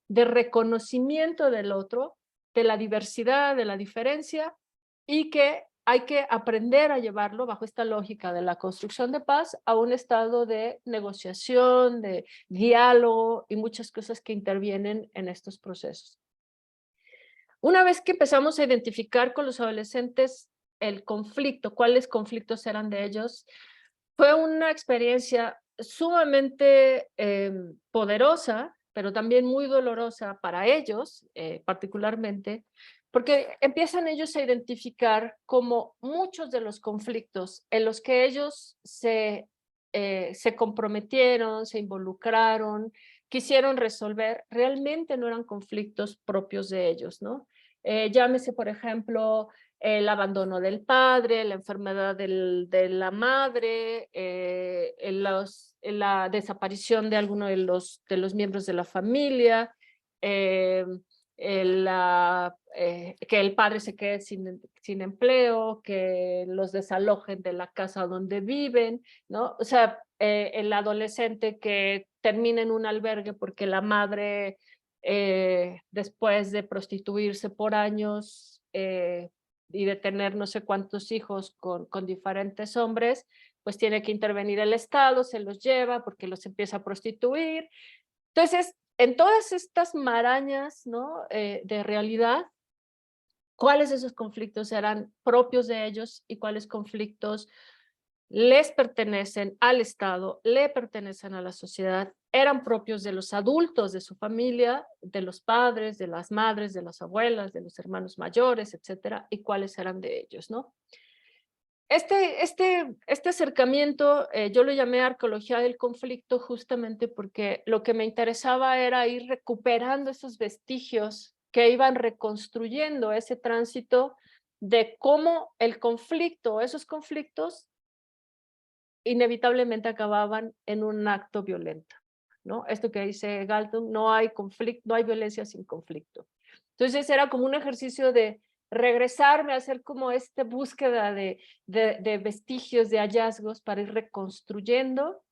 de reconocimiento del otro, de la diversidad, de la diferencia, y que hay que aprender a llevarlo bajo esta lógica de la construcción de paz a un estado de negociación, de diálogo y muchas cosas que intervienen en estos procesos. Una vez que empezamos a identificar con los adolescentes el conflicto, cuáles conflictos eran de ellos, fue una experiencia sumamente poderosa, pero también muy dolorosa para ellos, particularmente, porque empiezan ellos a identificar como muchos de los conflictos en los que ellos se comprometieron, se involucraron, quisieron resolver, realmente no eran conflictos propios de ellos, ¿no? Llámese, por ejemplo, el abandono del padre, la enfermedad de la madre, la desaparición de alguno de los miembros de la familia, que el padre se quede sin empleo, que los desalojen de la casa donde viven, ¿no? O sea, el adolescente que termina en un albergue porque la madre, después de prostituirse por años, y de tener no sé cuántos hijos con diferentes hombres, pues tiene que intervenir el Estado, se los lleva porque los empieza a prostituir. Entonces, en todas estas marañas, ¿no? De realidad, ¿cuáles de esos conflictos eran propios de ellos y cuáles conflictos les pertenecen al Estado, le pertenecen a la sociedad, eran propios de los adultos de su familia, de los padres, de las madres, de las abuelas, de los hermanos mayores, etcétera, y cuáles eran de ellos, ¿no? Este acercamiento, yo lo llamé arqueología del conflicto justamente porque lo que me interesaba era ir recuperando esos vestigios que iban reconstruyendo ese tránsito de cómo el conflicto, esos conflictos inevitablemente acababan en un acto violento, ¿no? Esto que dice Galton, no hay conflicto, no hay violencia sin conflicto. Entonces era como un ejercicio de regresarme a hacer como esta búsqueda de vestigios, de hallazgos para ir reconstruyendo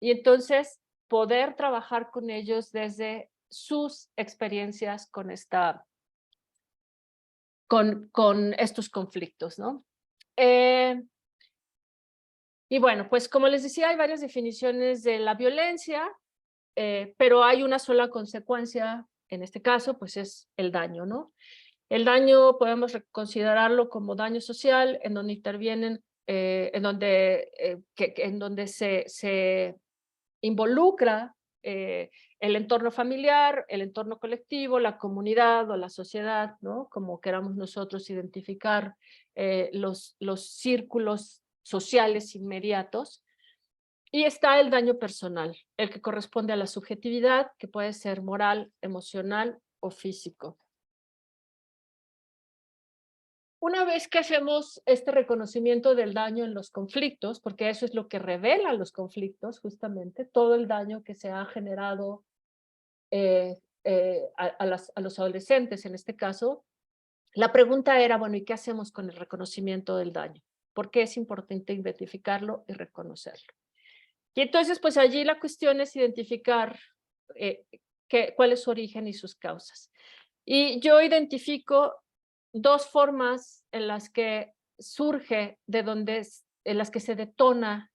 y entonces poder trabajar con ellos desde sus experiencias con estos conflictos, ¿no? Y bueno, pues como les decía, hay varias definiciones de la violencia, pero hay una sola consecuencia, en este caso, pues es el daño, ¿no? El daño podemos considerarlo como daño social, en donde intervienen, en donde se involucra el entorno familiar, el entorno colectivo, la comunidad o la sociedad, ¿no? Como queramos nosotros identificar los círculos sociales inmediatos. Y está el daño personal, el que corresponde a la subjetividad, que puede ser moral, emocional o físico. Una vez que hacemos este reconocimiento del daño en los conflictos, porque eso es lo que revelan los conflictos, justamente, todo el daño que se ha generado a los adolescentes en este caso, la pregunta era, bueno, ¿y qué hacemos con el reconocimiento del daño? ¿Por qué es importante identificarlo y reconocerlo? Y entonces, pues allí la cuestión es identificar cuál es su origen y sus causas. Y yo identifico dos formas en las que surge, en las que se detona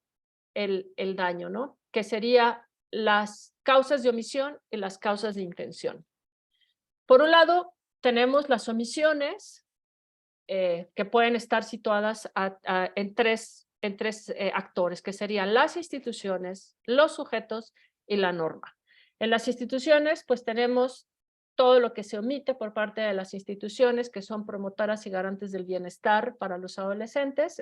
el daño, ¿no? Que sería las causas de omisión y las causas de intención. Por un lado, tenemos las omisiones, que pueden estar situadas en tres actores, que serían las instituciones, los sujetos y la norma. En las instituciones, pues tenemos todo lo que se omite por parte de las instituciones que son promotoras y garantes del bienestar para los adolescentes,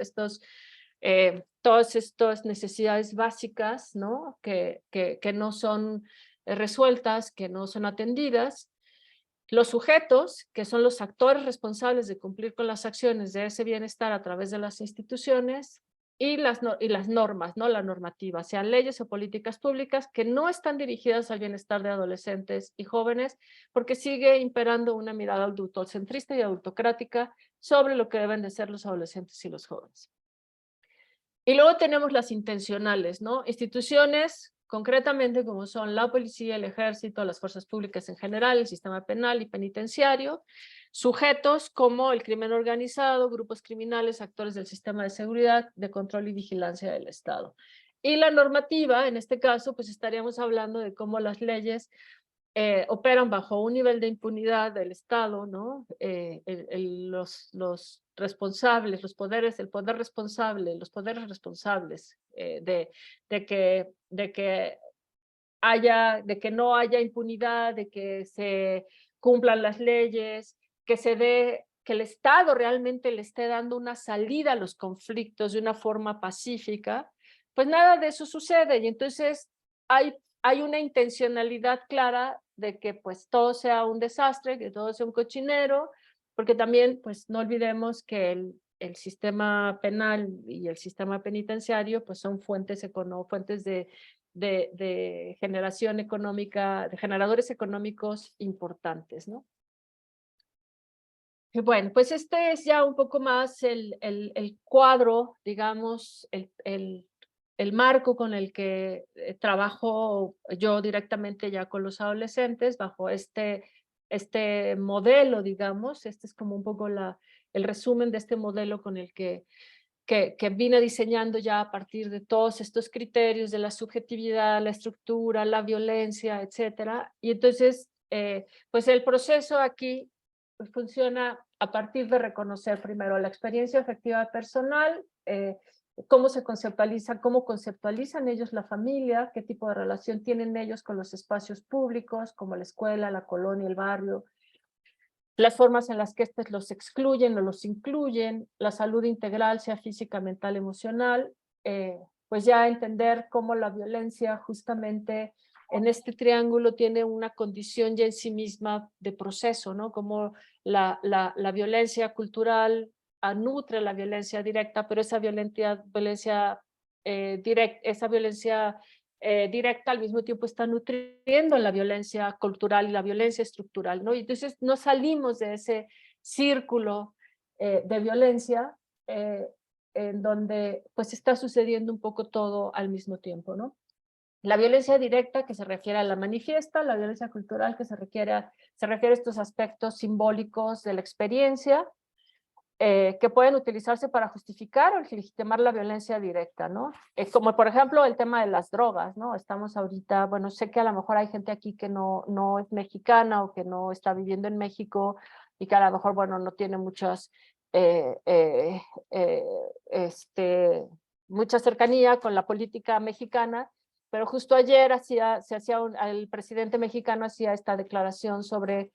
todas estas necesidades básicas, ¿no? que no son resueltas, que no son atendidas. Los sujetos, que son los actores responsables de cumplir con las acciones de ese bienestar a través de las instituciones, y las normas, ¿no? La normativa, sean leyes o políticas públicas que no están dirigidas al bienestar de adolescentes y jóvenes, porque sigue imperando una mirada adultocentrista y adultocrática sobre lo que deben de ser los adolescentes y los jóvenes. Y luego tenemos las intencionales, ¿no? Instituciones, concretamente como son la policía, el ejército, las fuerzas públicas en general, el sistema penal y penitenciario, sujetos como el crimen organizado, grupos criminales, actores del sistema de seguridad, de control y vigilancia del Estado. Y la normativa, en este caso, pues estaríamos hablando de cómo las leyes operan bajo un nivel de impunidad del Estado, ¿no? Los responsables, los poderes, el poder responsable, los poderes responsables de que no haya impunidad, de que se cumplan las leyes, que el Estado realmente le esté dando una salida a los conflictos de una forma pacífica, pues nada de eso sucede. Y entonces hay una intencionalidad clara de que pues todo sea un desastre, que todo sea un cochinero, porque también pues no olvidemos que el sistema penal y el sistema penitenciario pues son fuentes de generación económica, de generadores económicos importantes, ¿no? Y bueno, pues este es ya un poco más el cuadro, digamos, el marco con el que trabajo yo directamente ya con los adolescentes, bajo este modelo, digamos. Este es como un poco el resumen de este modelo con el que vine diseñando ya a partir de todos estos criterios de la subjetividad, la estructura, la violencia, etcétera. Y entonces, pues el proceso aquí pues funciona a partir de reconocer primero la experiencia afectiva personal, cómo conceptualizan ellos la familia, qué tipo de relación tienen ellos con los espacios públicos, como la escuela, la colonia, el barrio, las formas en las que estos los excluyen o los incluyen, la salud integral, sea física, mental, emocional, pues ya entender cómo la violencia justamente en este triángulo tiene una condición ya en sí misma de proceso, ¿no? Como la violencia cultural nutre la violencia directa, pero esa violencia directa al mismo tiempo está nutriendo la violencia cultural y la violencia estructural, ¿no? Y entonces no salimos de ese círculo de violencia en donde pues está sucediendo un poco todo al mismo tiempo, ¿no? La violencia directa que se refiere a la manifiesta, la violencia cultural que se refiere a estos aspectos simbólicos de la experiencia, que pueden utilizarse para justificar o legitimar la violencia directa, ¿no? Como por ejemplo el tema de las drogas, ¿no? Estamos ahorita, bueno, sé que a lo mejor hay gente aquí que no es mexicana o que no está viviendo en México y que a lo mejor, bueno, no tiene mucha cercanía con la política mexicana, pero justo ayer el presidente mexicano hacía esta declaración sobre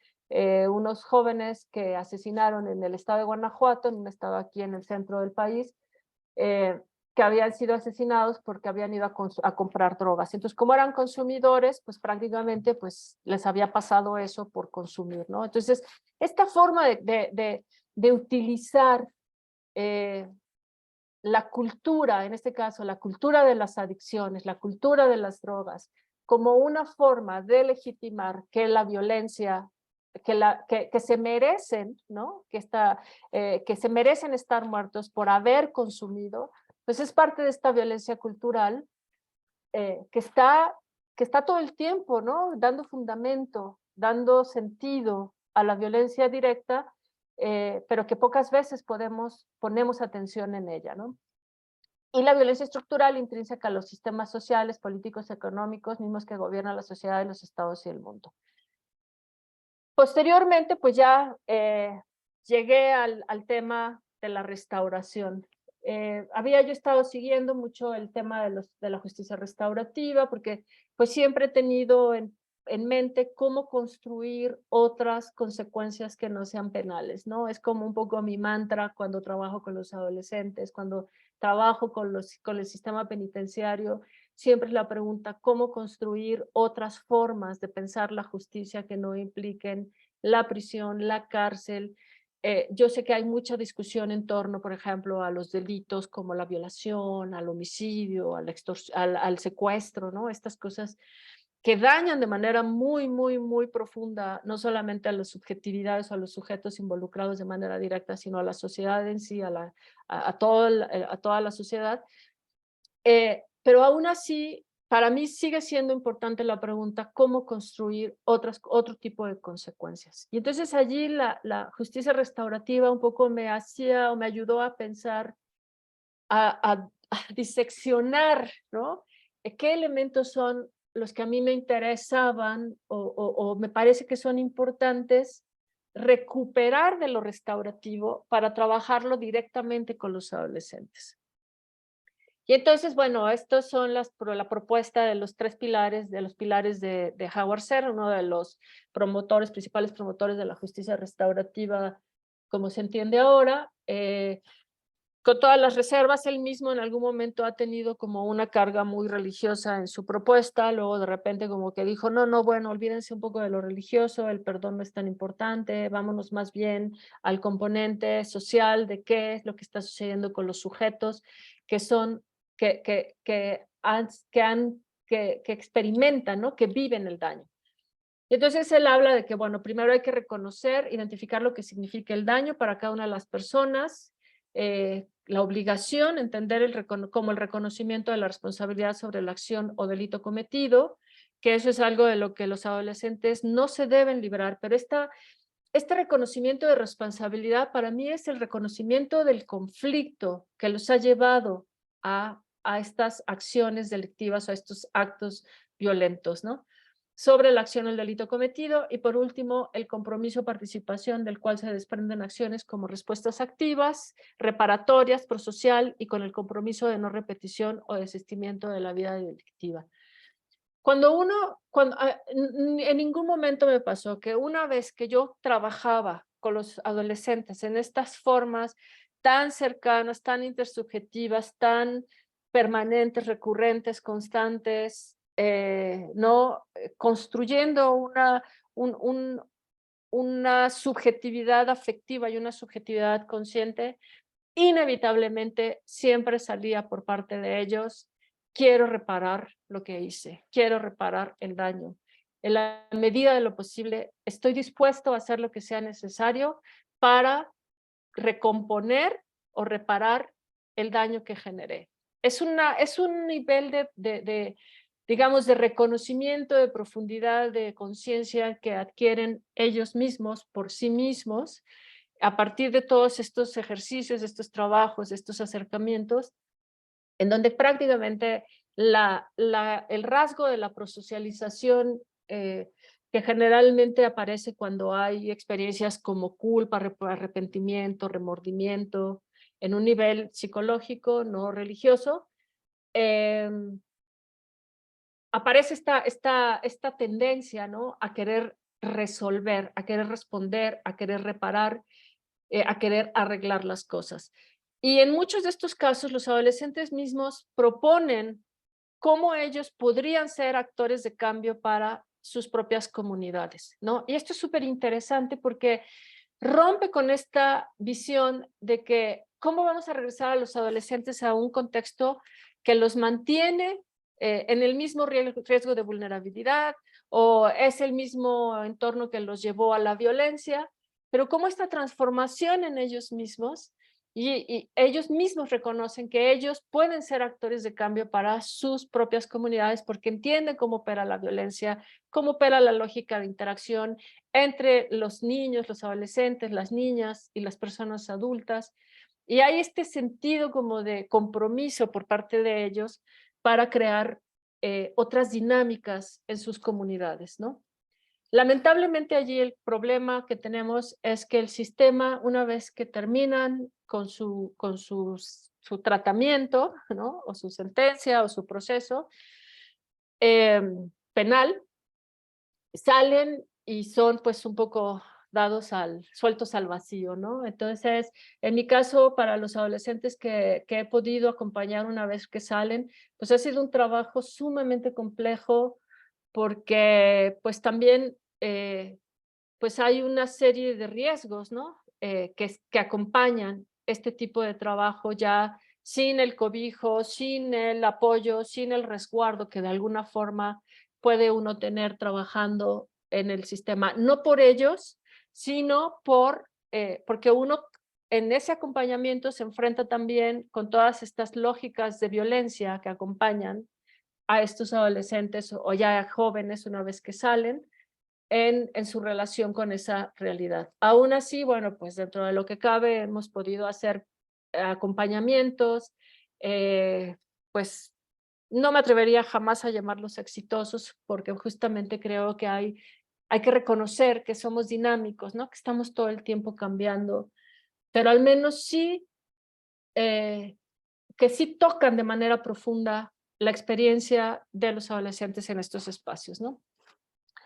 unos jóvenes que asesinaron en el estado de Guanajuato, en un estado aquí en el centro del país, que habían sido asesinados porque habían ido a comprar drogas. Entonces, como eran consumidores, pues prácticamente pues, les había pasado eso por consumir, ¿no? Entonces, esta forma de utilizar la cultura, en este caso, la cultura de las adicciones, la cultura de las drogas, como una forma de legitimar que la violencia que se merecen, ¿no? Que se merecen estar muertos por haber consumido, pues es parte de esta violencia cultural que está todo el tiempo, ¿no? Dando fundamento, dando sentido a la violencia directa, pero que pocas veces ponemos atención en ella, ¿no? Y la violencia estructural intrínseca a los sistemas sociales, políticos, económicos, mismos que gobiernan la sociedad de los estados y el mundo. Posteriormente, pues ya llegué al tema de la restauración. Había yo estado siguiendo mucho el tema de la justicia restaurativa, porque pues siempre he tenido en mente cómo construir otras consecuencias que no sean penales, ¿no? Es como un poco mi mantra cuando trabajo con los adolescentes, cuando trabajo con el sistema penitenciario, siempre es la pregunta, ¿cómo construir otras formas de pensar la justicia que no impliquen la prisión, la cárcel? Yo sé que hay mucha discusión en torno, por ejemplo, a los delitos como la violación, al homicidio, al secuestro, ¿no? Estas cosas que dañan de manera muy, muy, muy profunda, no solamente a las subjetividades o a los sujetos involucrados de manera directa, sino a la sociedad en sí, a toda la sociedad. Pero aún así, para mí sigue siendo importante la pregunta, ¿cómo construir otro tipo de consecuencias? Y entonces allí la justicia restaurativa un poco me hacía o me ayudó a pensar, a diseccionar, ¿no? ¿Qué elementos son los que a mí me interesaban o me parece que son importantes recuperar de lo restaurativo para trabajarlo directamente con los adolescentes? Y entonces, bueno, estos son la propuesta de los pilares de Howard Zinn, uno de los principales promotores de la justicia restaurativa, como se entiende ahora. Con todas las reservas, él mismo en algún momento ha tenido como una carga muy religiosa en su propuesta, luego de repente como que dijo, no, bueno, olvídense un poco de lo religioso, el perdón no es tan importante, vámonos más bien al componente social de qué es lo que está sucediendo con los sujetos que son, que experimentan, ¿no? Que viven el daño. Y entonces él habla de que, bueno, primero hay que reconocer, identificar lo que significa el daño para cada una de las personas, la obligación, entender como el reconocimiento de la responsabilidad sobre la acción o delito cometido, que eso es algo de lo que los adolescentes no se deben librar, pero este reconocimiento de responsabilidad para mí es el reconocimiento del conflicto que los ha llevado a estas acciones delictivas o a estos actos violentos, ¿no? Sobre la acción o el delito cometido y por último el compromiso o participación del cual se desprenden acciones como respuestas activas, reparatorias, prosocial y con el compromiso de no repetición o desistimiento de la vida delictiva. En ningún momento me pasó que una vez que yo trabajaba con los adolescentes en estas formas tan cercanas, tan intersubjetivas, tan permanentes, recurrentes, constantes, ¿no? Construyendo una subjetividad afectiva y una subjetividad consciente, inevitablemente siempre salía por parte de ellos, quiero reparar lo que hice, quiero reparar el daño. En la medida de lo posible, estoy dispuesto a hacer lo que sea necesario para recomponer o reparar el daño que generé. Es un nivel digamos, de reconocimiento, de profundidad, de conciencia que adquieren ellos mismos por sí mismos a partir de todos estos ejercicios, estos trabajos, estos acercamientos, en donde prácticamente el rasgo de la prosocialización que generalmente aparece cuando hay experiencias como culpa, arrepentimiento, remordimiento, en un nivel psicológico, no religioso, aparece esta tendencia, ¿no? A querer resolver, a querer responder, a querer reparar, a querer arreglar las cosas. Y en muchos de estos casos, los adolescentes mismos proponen cómo ellos podrían ser actores de cambio para sus propias comunidades, ¿no? Y esto es súper interesante porque rompe con esta visión de que cómo vamos a regresar a los adolescentes a un contexto que los mantiene en el mismo riesgo de vulnerabilidad o es el mismo entorno que los llevó a la violencia, pero cómo esta transformación en ellos mismos y ellos mismos reconocen que ellos pueden ser actores de cambio para sus propias comunidades porque entienden cómo opera la violencia, cómo opera la lógica de interacción entre los niños, los adolescentes, las niñas y las personas adultas. Y hay este sentido como de compromiso por parte de ellos para crear otras dinámicas en sus comunidades, ¿no? Lamentablemente allí el problema que tenemos es que el sistema, una vez que terminan con su tratamiento, ¿no? O su sentencia o su proceso penal, salen y son pues un poco sueltos al vacío, ¿no? Entonces, en mi caso, para los adolescentes que he podido acompañar una vez que salen, pues ha sido un trabajo sumamente complejo porque pues también pues hay una serie de riesgos, ¿no? Que acompañan este tipo de trabajo ya sin el cobijo, sin el apoyo, sin el resguardo que de alguna forma puede uno tener trabajando en el sistema. No por ellos, sino porque uno en ese acompañamiento se enfrenta también con todas estas lógicas de violencia que acompañan a estos adolescentes o ya jóvenes una vez que salen en su relación con esa realidad. Aún así, bueno, pues dentro de lo que cabe hemos podido hacer acompañamientos, pues no me atrevería jamás a llamarlos exitosos porque justamente creo que hay que reconocer que somos dinámicos, ¿no? Que estamos todo el tiempo cambiando, pero al menos sí, que sí tocan de manera profunda la experiencia de los adolescentes en estos espacios, ¿no?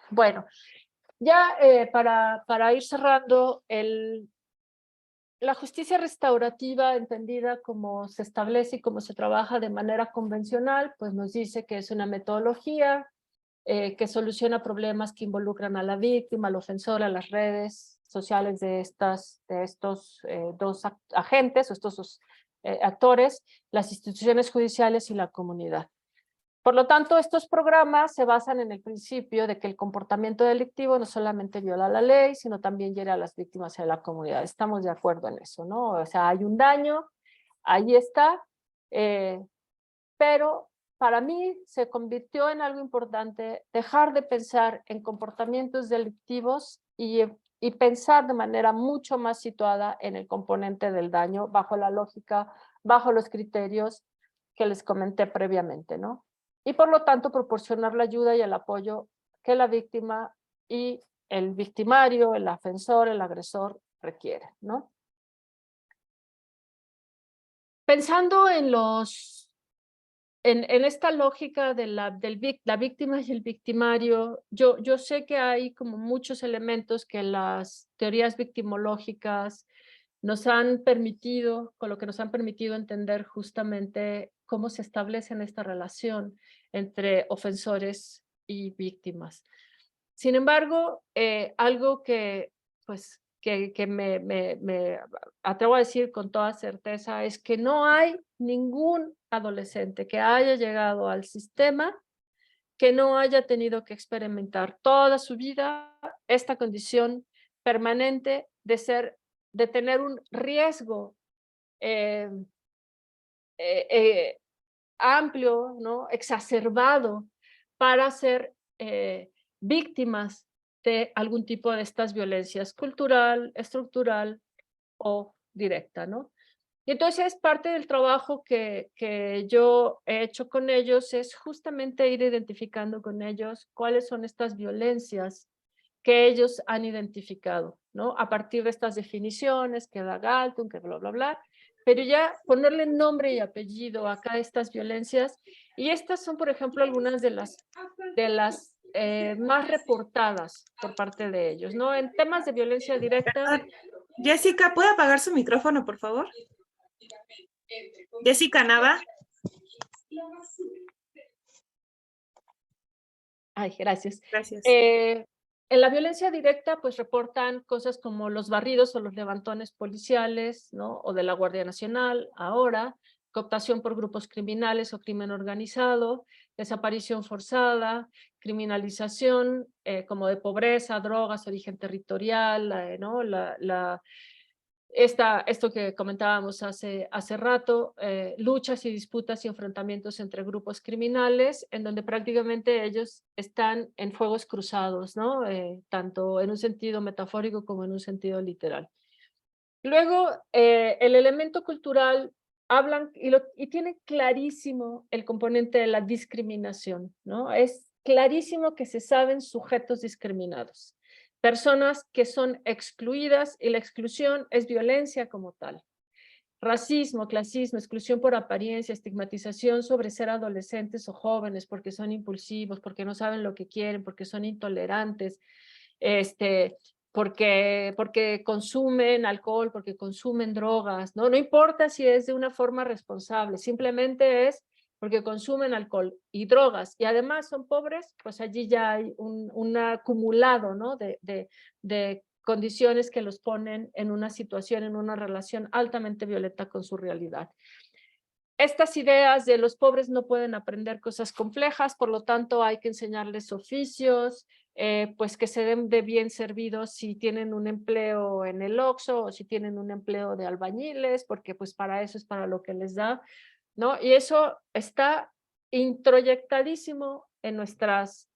Bueno, ya para ir cerrando, la justicia restaurativa, entendida como se establece y como se trabaja de manera convencional, pues nos dice que es una metodología que soluciona problemas que involucran a la víctima, al ofensor, a las redes sociales de estos dos agentes o estos dos actores, las instituciones judiciales y la comunidad. Por lo tanto, estos programas se basan en el principio de que el comportamiento delictivo no solamente viola la ley, sino también hiere a las víctimas y a la comunidad. Estamos de acuerdo en eso, ¿no? O sea, hay un daño, ahí está, pero para mí se convirtió en algo importante dejar de pensar en comportamientos delictivos y pensar de manera mucho más situada en el componente del daño, bajo la lógica, bajo los criterios que les comenté previamente, ¿no? Y por lo tanto proporcionar la ayuda y el apoyo que la víctima y el victimario, el ofensor, el agresor requieren, ¿no? Pensando en esta lógica de la víctima y el victimario, yo sé que hay como muchos elementos que las teorías victimológicas nos han permitido, con lo que nos han permitido entender justamente cómo se establece esta relación entre ofensores y víctimas. Sin embargo, algo que, pues, que me atrevo a decir con toda certeza es que no hay ningún adolescente que haya llegado al sistema que no haya tenido que experimentar toda su vida esta condición permanente de tener un riesgo eh, eh, eh, amplio, ¿no? Exacerbado para ser víctimas de algún tipo de estas violencias cultural, estructural o directa, ¿no? Y entonces parte del trabajo que yo he hecho con ellos es justamente ir identificando con ellos cuáles son estas violencias que ellos han identificado, ¿no? A partir de estas definiciones que da Galton, que bla, bla, bla, pero ya ponerle nombre y apellido acá a estas violencias. Y estas son, por ejemplo, algunas de las más reportadas por parte de ellos, ¿no? En temas de violencia directa. Jessica, ¿puede apagar su micrófono, por favor? Jessica Nava. Ay, gracias. Gracias. En la violencia directa, pues reportan cosas como los barridos o los levantones policiales, ¿no? O de la Guardia Nacional, ahora, cooptación por grupos criminales o crimen organizado, desaparición forzada, criminalización como de pobreza, drogas, origen territorial, ¿no? Esto que comentábamos hace rato, luchas y disputas y enfrentamientos entre grupos criminales, en donde prácticamente ellos están en fuegos cruzados, ¿no? Tanto en un sentido metafórico como en un sentido literal. Luego, el elemento cultural, hablan y tiene clarísimo el componente de la discriminación, ¿no? Es clarísimo que se saben sujetos discriminados. Personas que son excluidas y la exclusión es violencia como tal. Racismo, clasismo, exclusión por apariencia, estigmatización sobre ser adolescentes o jóvenes porque son impulsivos, porque no saben lo que quieren, porque son intolerantes, porque consumen alcohol, porque consumen drogas, ¿no? No importa si es de una forma responsable, simplemente es porque consumen alcohol y drogas y además son pobres, pues allí ya hay un acumulado, ¿no? de condiciones que los ponen en una situación, en una relación altamente violenta con su realidad. Estas ideas de los pobres no pueden aprender cosas complejas, por lo tanto hay que enseñarles oficios, pues que se den de bien servidos si tienen un empleo en el Oxxo o si tienen un empleo de albañiles, porque pues para eso es para lo que les da, ¿no? Y eso está introyectadísimo en nuestras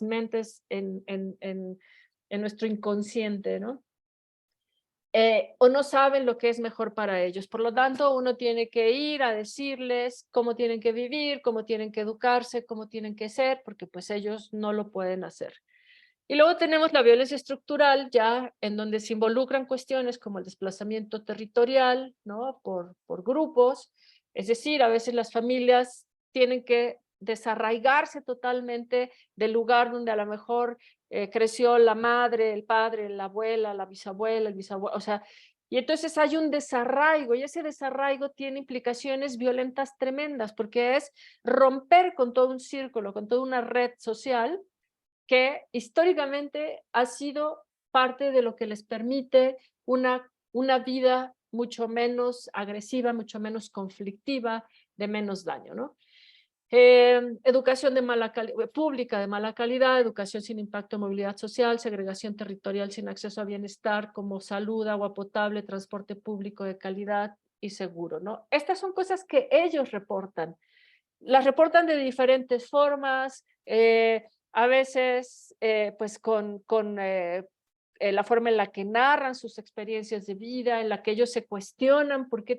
mentes, en nuestro inconsciente, ¿no? O no saben lo que es mejor para ellos. Por lo tanto, uno tiene que ir a decirles cómo tienen que vivir, cómo tienen que educarse, cómo tienen que ser, porque pues ellos no lo pueden hacer. Y luego tenemos la violencia estructural, ya en donde se involucran cuestiones como el desplazamiento territorial, ¿no? Por grupos. Es decir, a veces las familias tienen que desarraigarse totalmente del lugar donde a lo mejor creció la madre, el padre, la abuela, la bisabuela, el bisabuelo, o sea, y entonces hay un desarraigo y ese desarraigo tiene implicaciones violentas tremendas porque es romper con todo un círculo, con toda una red social que históricamente ha sido parte de lo que les permite una vida mucho menos agresiva, mucho menos conflictiva, de menos daño, ¿no? Educación pública de mala calidad, educación sin impacto en movilidad social, segregación territorial sin acceso a bienestar como salud, agua potable, transporte público de calidad y seguro, ¿no? Estas son cosas que ellos reportan. Las reportan de diferentes formas, a veces pues con la forma en la que narran sus experiencias de vida, en la que ellos se cuestionan por qué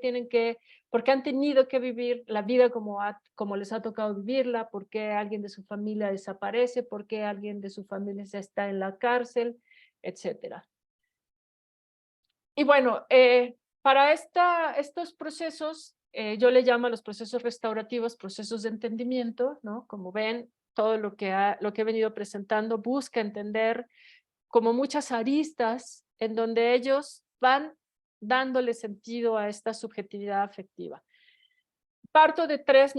han tenido que vivir la vida como les ha tocado vivirla, por qué alguien de su familia desaparece, por qué alguien de su familia ya está en la cárcel, etcétera. Y bueno, para estos procesos, yo le llamo a los procesos restaurativos procesos de entendimiento, ¿no? Como ven, todo lo que he venido presentando busca entender como muchas aristas en donde ellos van dándole sentido a esta subjetividad afectiva. Parto de tres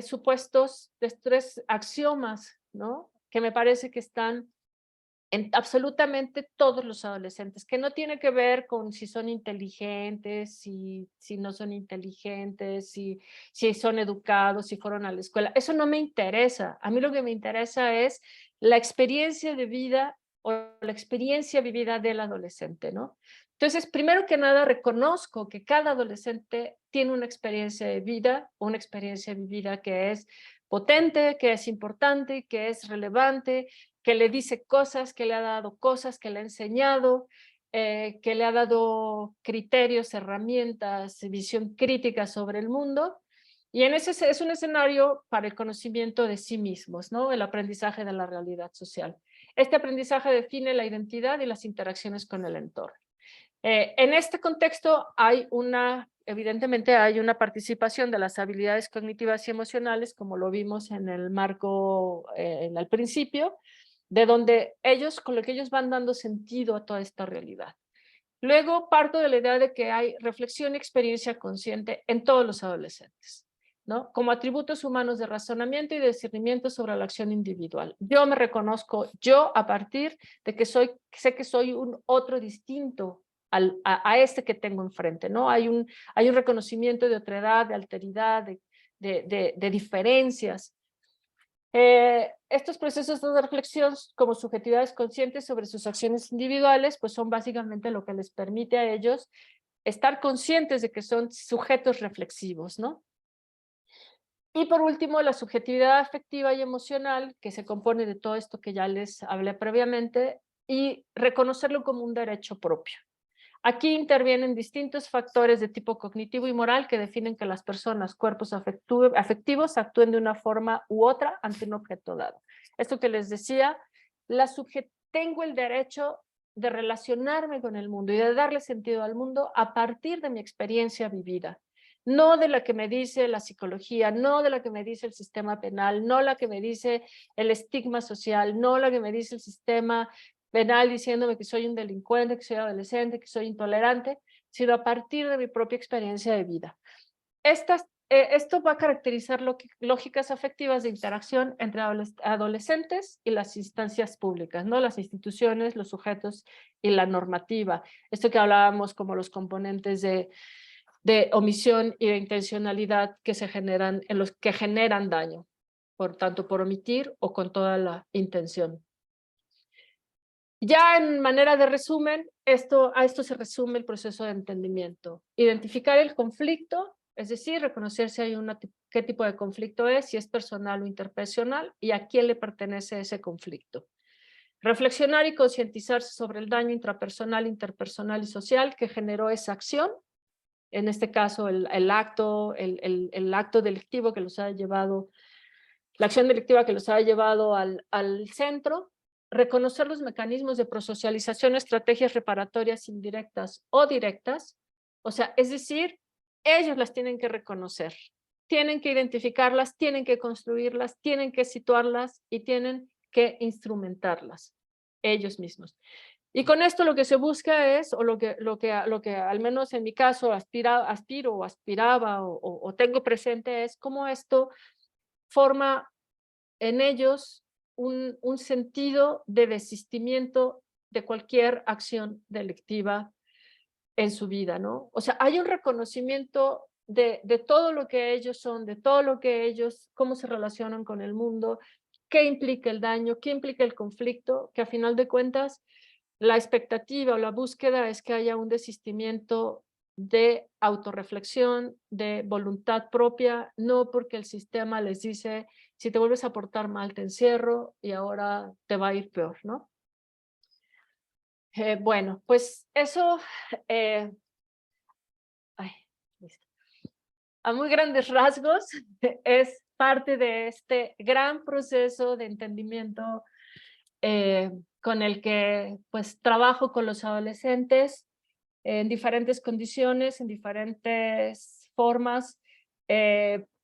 supuestos, de tres axiomas, ¿no? Que me parece que están en absolutamente todos los adolescentes, que no tiene que ver con si son inteligentes, si no son inteligentes, si son educados, si fueron a la escuela. Eso no me interesa. A mí lo que me interesa es la experiencia de vida o la experiencia vivida del adolescente, ¿no? Entonces, primero que nada, reconozco que cada adolescente tiene una experiencia de vida, una experiencia vivida que es potente, que es importante, que es relevante, que le dice cosas, que le ha dado cosas, que le ha enseñado, que le ha dado criterios, herramientas, visión crítica sobre el mundo. Y en ese es un escenario para el conocimiento de sí mismos, ¿no? El aprendizaje de la realidad social. Este aprendizaje define la identidad y las interacciones con el entorno. En este contexto evidentemente hay una participación de las habilidades cognitivas y emocionales, como lo vimos en el marco al principio, con lo que ellos van dando sentido a toda esta realidad. Luego parto de la idea de que hay reflexión y experiencia consciente en todos los adolescentes, ¿no? Como atributos humanos de razonamiento y de discernimiento sobre la acción individual. Yo me reconozco a partir de que sé que soy un otro distinto a este que tengo enfrente, ¿no? Hay un reconocimiento de otredad, de alteridad, de diferencias. Estos procesos de reflexión como subjetividades conscientes sobre sus acciones individuales, pues son básicamente lo que les permite a ellos estar conscientes de que son sujetos reflexivos, ¿no? Y por último, la subjetividad afectiva y emocional, que se compone de todo esto que ya les hablé previamente, y reconocerlo como un derecho propio. Aquí intervienen distintos factores de tipo cognitivo y moral que definen que las personas, cuerpos afectivos actúen de una forma u otra ante un objeto dado. Esto que les decía, tengo el derecho de relacionarme con el mundo y de darle sentido al mundo a partir de mi experiencia vivida. No de la que me dice la psicología, no de la que me dice el sistema penal, no la que me dice el estigma social, no la que me dice el sistema penal diciéndome que soy un delincuente, que soy adolescente, que soy intolerante, sino a partir de mi propia experiencia de vida. Esto va a caracterizar lógicas afectivas de interacción entre adolescentes y las instancias públicas, ¿no? Las instituciones, los sujetos y la normativa. Esto que hablábamos como los componentes de omisión y de intencionalidad que se generan, en los que generan daño, por tanto por omitir o con toda la intención. Ya en manera de resumen, a esto se resume el proceso de entendimiento. Identificar el conflicto, es decir, reconocer si hay qué tipo de conflicto es, si es personal o interpersonal y a quién le pertenece ese conflicto. Reflexionar y concientizarse sobre el daño intrapersonal, interpersonal y social que generó esa acción. En este caso, el acto delictivo que los ha llevado, la acción delictiva que los ha llevado al centro. Reconocer los mecanismos de prosocialización, estrategias reparatorias indirectas o directas. O sea, es decir, ellos las tienen que reconocer, tienen que identificarlas, tienen que construirlas, tienen que situarlas y tienen que instrumentarlas ellos mismos. Y con esto lo que se busca es, o lo que al menos en mi caso aspiro o aspiraba o tengo presente es cómo esto forma en ellos un sentido de desistimiento de cualquier acción delictiva en su vida, ¿no? O sea, hay un reconocimiento de todo lo que ellos son, de todo lo que ellos, cómo se relacionan con el mundo, qué implica el daño, qué implica el conflicto, que a final de cuentas la expectativa o la búsqueda es que haya un desistimiento de autorreflexión, de voluntad propia, no porque el sistema les dice, si te vuelves a portar mal te encierro y ahora te va a ir peor, ¿no? Bueno, pues eso, listo. A muy grandes rasgos, es parte de este gran proceso de entendimiento con el que pues trabajo con los adolescentes en diferentes condiciones, en diferentes formas,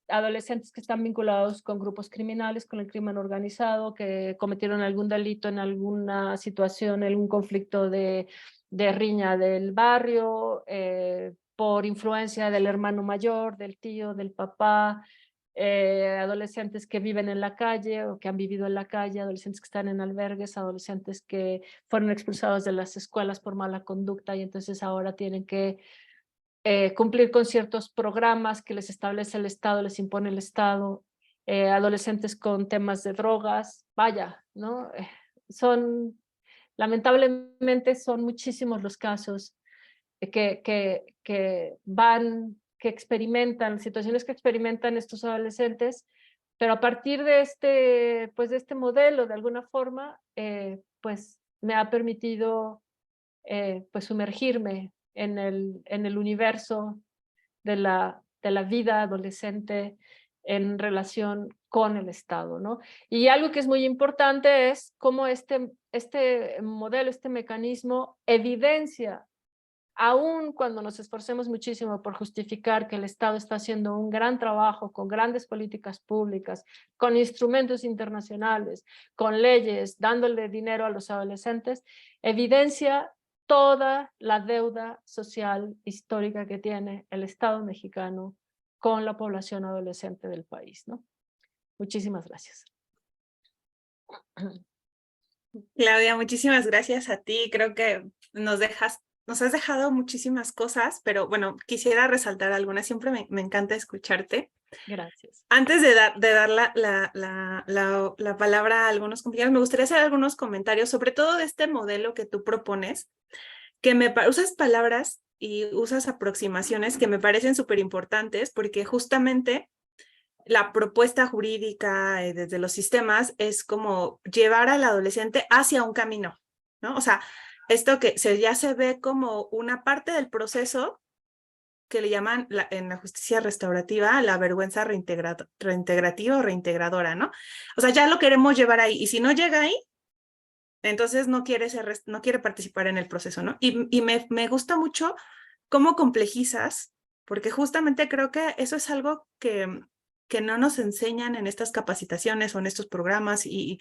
adolescentes que están vinculados con grupos criminales, con el crimen organizado, que cometieron algún delito en alguna situación, en algún conflicto de riña del barrio, por influencia del hermano mayor, del tío, del papá, adolescentes que viven en la calle o que han vivido en la calle, adolescentes que están en albergues, adolescentes que fueron expulsados de las escuelas por mala conducta y entonces ahora tienen que cumplir con ciertos programas que les establece el Estado, les impone el Estado, adolescentes con temas de drogas, vaya, ¿no? Lamentablemente son muchísimos los casos que experimentan, situaciones que experimentan estos adolescentes, pero a partir de este modelo, de alguna forma, pues me ha permitido pues sumergirme en el universo de la vida adolescente en relación con el Estado, ¿no? Y algo que es muy importante es cómo este modelo, este mecanismo evidencia, aun cuando nos esforcemos muchísimo por justificar que el Estado está haciendo un gran trabajo con grandes políticas públicas, con instrumentos internacionales, con leyes, dándole dinero a los adolescentes, evidencia toda la deuda social histórica que tiene el Estado mexicano con la población adolescente del país, ¿no? Muchísimas gracias. Claudia, muchísimas gracias a ti. Creo que nos has dejado muchísimas cosas, pero bueno, quisiera resaltar algunas. Siempre me encanta escucharte. Gracias. Antes de dar la palabra a algunos compañeros, me gustaría hacer algunos comentarios, sobre todo de este modelo que tú propones, que usas palabras y usas aproximaciones que me parecen súper importantes, porque justamente la propuesta jurídica desde los sistemas es como llevar al adolescente hacia un camino, ¿no? O sea, esto que ya se ve como una parte del proceso que le llaman en la justicia restaurativa la vergüenza reintegrativa o reintegradora, ¿no? O sea, ya lo queremos llevar ahí, y si no llega ahí, entonces no quiere participar en el proceso, ¿no? Y me gusta mucho cómo complejizas, porque justamente creo que eso es algo que no nos enseñan en estas capacitaciones o en estos programas, y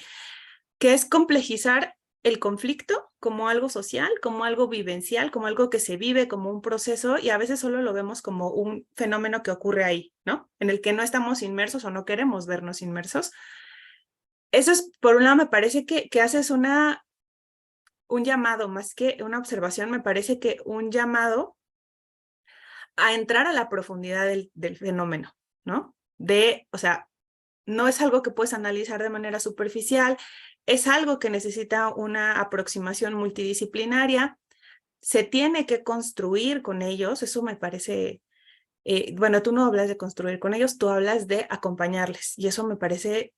que es complejizar el conflicto como algo social, como algo vivencial, como algo que se vive, como un proceso, y a veces solo lo vemos como un fenómeno que ocurre ahí, ¿no? En el que no estamos inmersos o no queremos vernos inmersos. Eso es, por un lado, me parece que haces un llamado, más que una observación, me parece que un llamado a entrar a la profundidad del fenómeno, ¿no? O sea, no es algo que puedes analizar de manera superficial, es algo que necesita una aproximación multidisciplinaria, se tiene que construir con ellos, eso me parece, bueno, tú no hablas de construir con ellos, tú hablas de acompañarles, y eso me parece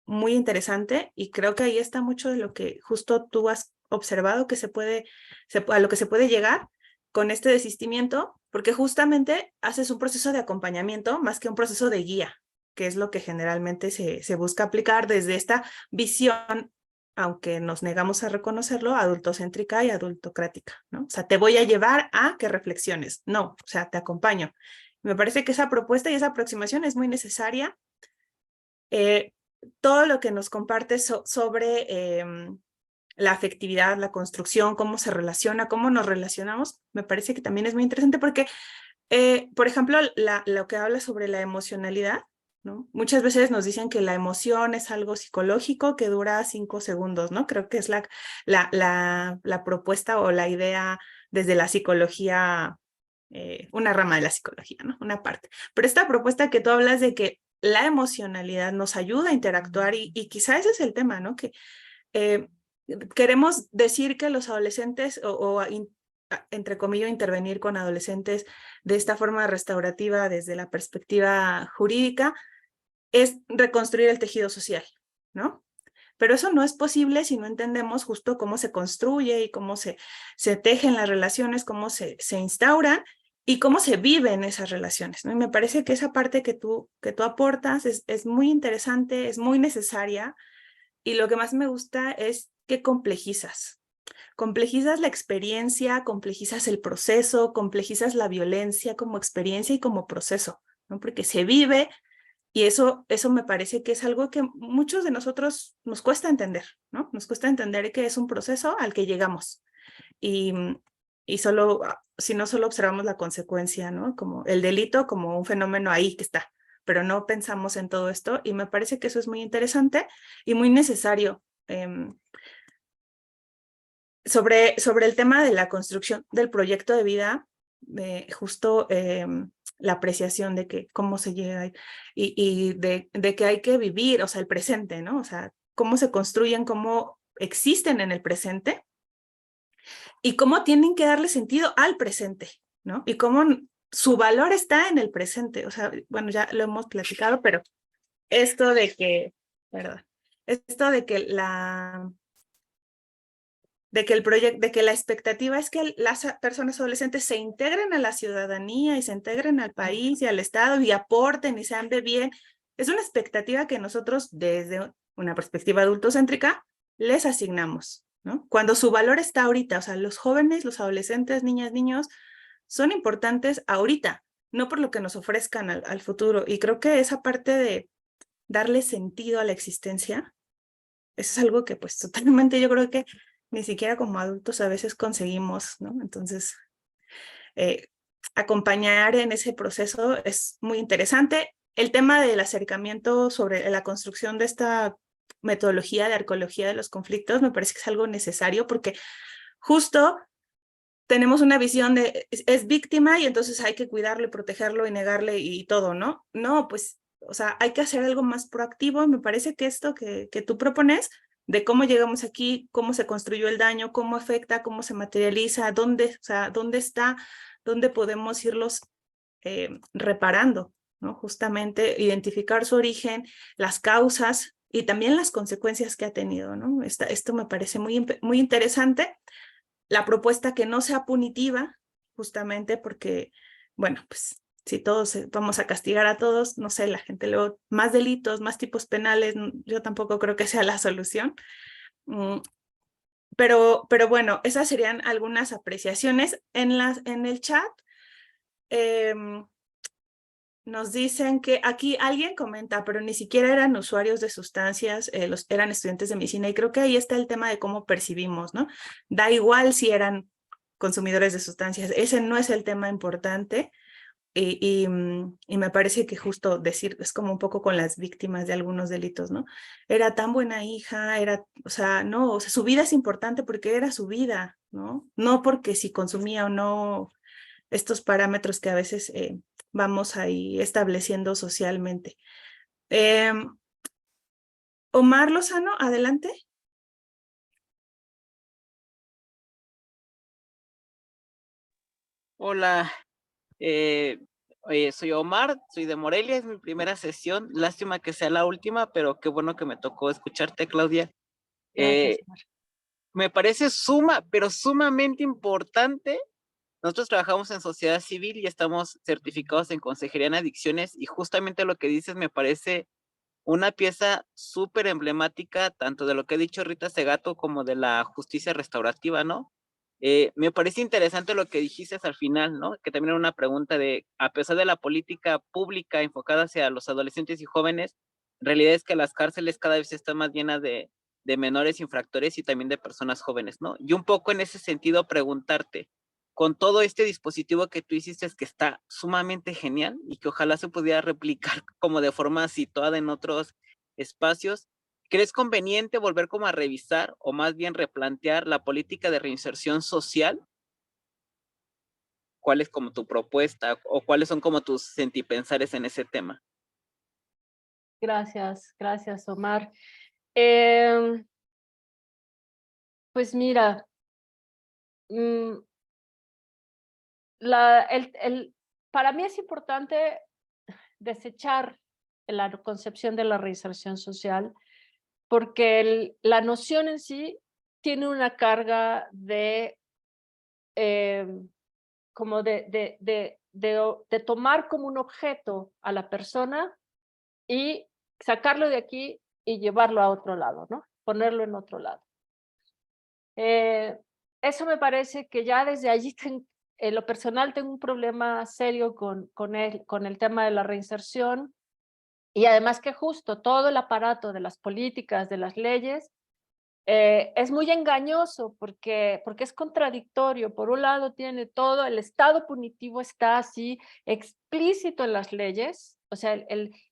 muy interesante, y creo que ahí está mucho de lo que justo tú has observado que a lo que se puede llegar con este desistimiento, porque justamente haces un proceso de acompañamiento más que un proceso de guía, que es lo que generalmente se busca aplicar desde esta visión, aunque nos negamos a reconocerlo, adultocéntrica y adultocrática, ¿no? O sea, te voy a llevar a que reflexiones. No, o sea, te acompaño. Me parece que esa propuesta y esa aproximación es muy necesaria. Todo lo que nos compartes sobre la afectividad, la construcción, cómo se relaciona, cómo nos relacionamos, me parece que también es muy interesante porque, por ejemplo, lo que habla sobre la emocionalidad, ¿no? Muchas veces nos dicen que la emoción es algo psicológico que dura 5 segundos, ¿no? Creo que es la propuesta o la idea desde la psicología, una rama de la psicología, ¿no? Una parte. Pero esta propuesta que tú hablas de que la emocionalidad nos ayuda a interactuar, y quizá ese es el tema, ¿no? Que queremos decir que los adolescentes, entre comillas, intervenir con adolescentes de esta forma restaurativa desde la perspectiva jurídica, es reconstruir el tejido social, ¿no? Pero eso no es posible si no entendemos justo cómo se construye y cómo se tejen las relaciones, cómo se instauran y cómo se viven esas relaciones, ¿no? Y me parece que esa parte que tú aportas es muy interesante, es muy necesaria, y lo que más me gusta es que complejizas. Complejizas la experiencia, complejizas el proceso, complejizas la violencia como experiencia y como proceso, ¿no? Porque se vive, y eso me parece que es algo que muchos de nosotros nos cuesta entender, ¿no? Nos cuesta entender que es un proceso al que llegamos, y solo, si no solo observamos la consecuencia, ¿no? Como el delito como un fenómeno ahí que está, pero no pensamos en todo esto, y me parece que eso es muy interesante y muy necesario. Sobre el tema de la construcción del proyecto de vida, justo la apreciación de que cómo se llega y de que hay que vivir, o sea, el presente, ¿no? O sea, cómo se construyen, cómo existen en el presente y cómo tienen que darle sentido al presente, ¿no? Y cómo su valor está en el presente. O sea, bueno, ya lo hemos platicado, pero esto de que, perdón, esto de que la expectativa es que las personas adolescentes se integren a la ciudadanía y se integren al país y al Estado y aporten y sean de bien, es una expectativa que nosotros desde una perspectiva adultocéntrica les asignamos, ¿no? Cuando su valor está ahorita, o sea, los jóvenes, los adolescentes, niñas, niños, son importantes ahorita, no por lo que nos ofrezcan al futuro. Y creo que esa parte de darle sentido a la existencia, eso es algo que pues totalmente yo creo que ni siquiera como adultos a veces conseguimos, ¿no? Entonces, acompañar en ese proceso es muy interesante. El tema del acercamiento sobre la construcción de esta metodología de arqueología de los conflictos me parece que es algo necesario, porque justo tenemos una visión de es víctima y entonces hay que cuidarlo y protegerlo y negarle y todo, ¿no? No, pues, o sea, hay que hacer algo más proactivo. Me parece que esto que tú propones de cómo llegamos aquí, cómo se construyó el daño, cómo afecta, cómo se materializa, dónde está, dónde podemos irlos reparando, ¿no? Justamente identificar su origen, las causas y también las consecuencias que ha tenido, ¿no? Esto me parece muy interesante. La propuesta que no sea punitiva, justamente porque, bueno, pues si todos vamos a castigar a todos, no sé, la gente luego, más delitos, más tipos penales, yo tampoco creo que sea la solución. pero bueno, esas serían algunas apreciaciones. En el chat nos dicen que aquí alguien comenta, pero ni siquiera eran usuarios de sustancias, eran estudiantes de medicina, y creo que ahí está el tema de cómo percibimos, ¿no? Da igual si eran consumidores de sustancias, ese no es el tema importante. Y me parece que justo decir, es como un poco con las víctimas de algunos delitos, ¿no? Era tan buena hija, o sea, no, o sea, su vida es importante porque era su vida, ¿no? No porque si consumía o no estos parámetros que a veces vamos ahí estableciendo socialmente. Omar Lozano, adelante. Hola, soy Omar, soy de Morelia, es mi primera sesión. Lástima que sea la última, pero qué bueno que me tocó escucharte, Claudia. Gracias, Omar. Me parece pero sumamente importante. Nosotros trabajamos en sociedad civil y estamos certificados en consejería en adicciones, y justamente lo que dices me parece una pieza súper emblemática, tanto de lo que ha dicho Rita Segato como de la justicia restaurativa, ¿no? Me parece interesante lo que dijiste al final, ¿no? Que también era una pregunta de, a pesar de la política pública enfocada hacia los adolescentes y jóvenes, en realidad es que las cárceles cada vez están más llenas de menores infractores y también de personas jóvenes, ¿no? Y un poco en ese sentido preguntarte, con todo este dispositivo que tú hiciste, que está sumamente genial y que ojalá se pudiera replicar como de forma situada en otros espacios, ¿crees conveniente volver como a revisar o más bien replantear la política de reinserción social? ¿Cuál es como tu propuesta o cuáles son como tus sentipensares en ese tema? Gracias, Omar. Pues mira, para mí es importante desechar la concepción de la reinserción social, porque la noción en sí tiene una carga de como de tomar como un objeto a la persona y sacarlo de aquí y llevarlo a otro lado, ¿no? Ponerlo en otro lado. Eso me parece que ya desde allí, en lo personal, tengo un problema serio con el tema de la reinserción, y además que justo todo el aparato de las políticas, de las leyes, es muy engañoso porque es contradictorio. Por un lado tiene todo, el estado punitivo está así explícito en las leyes, o sea,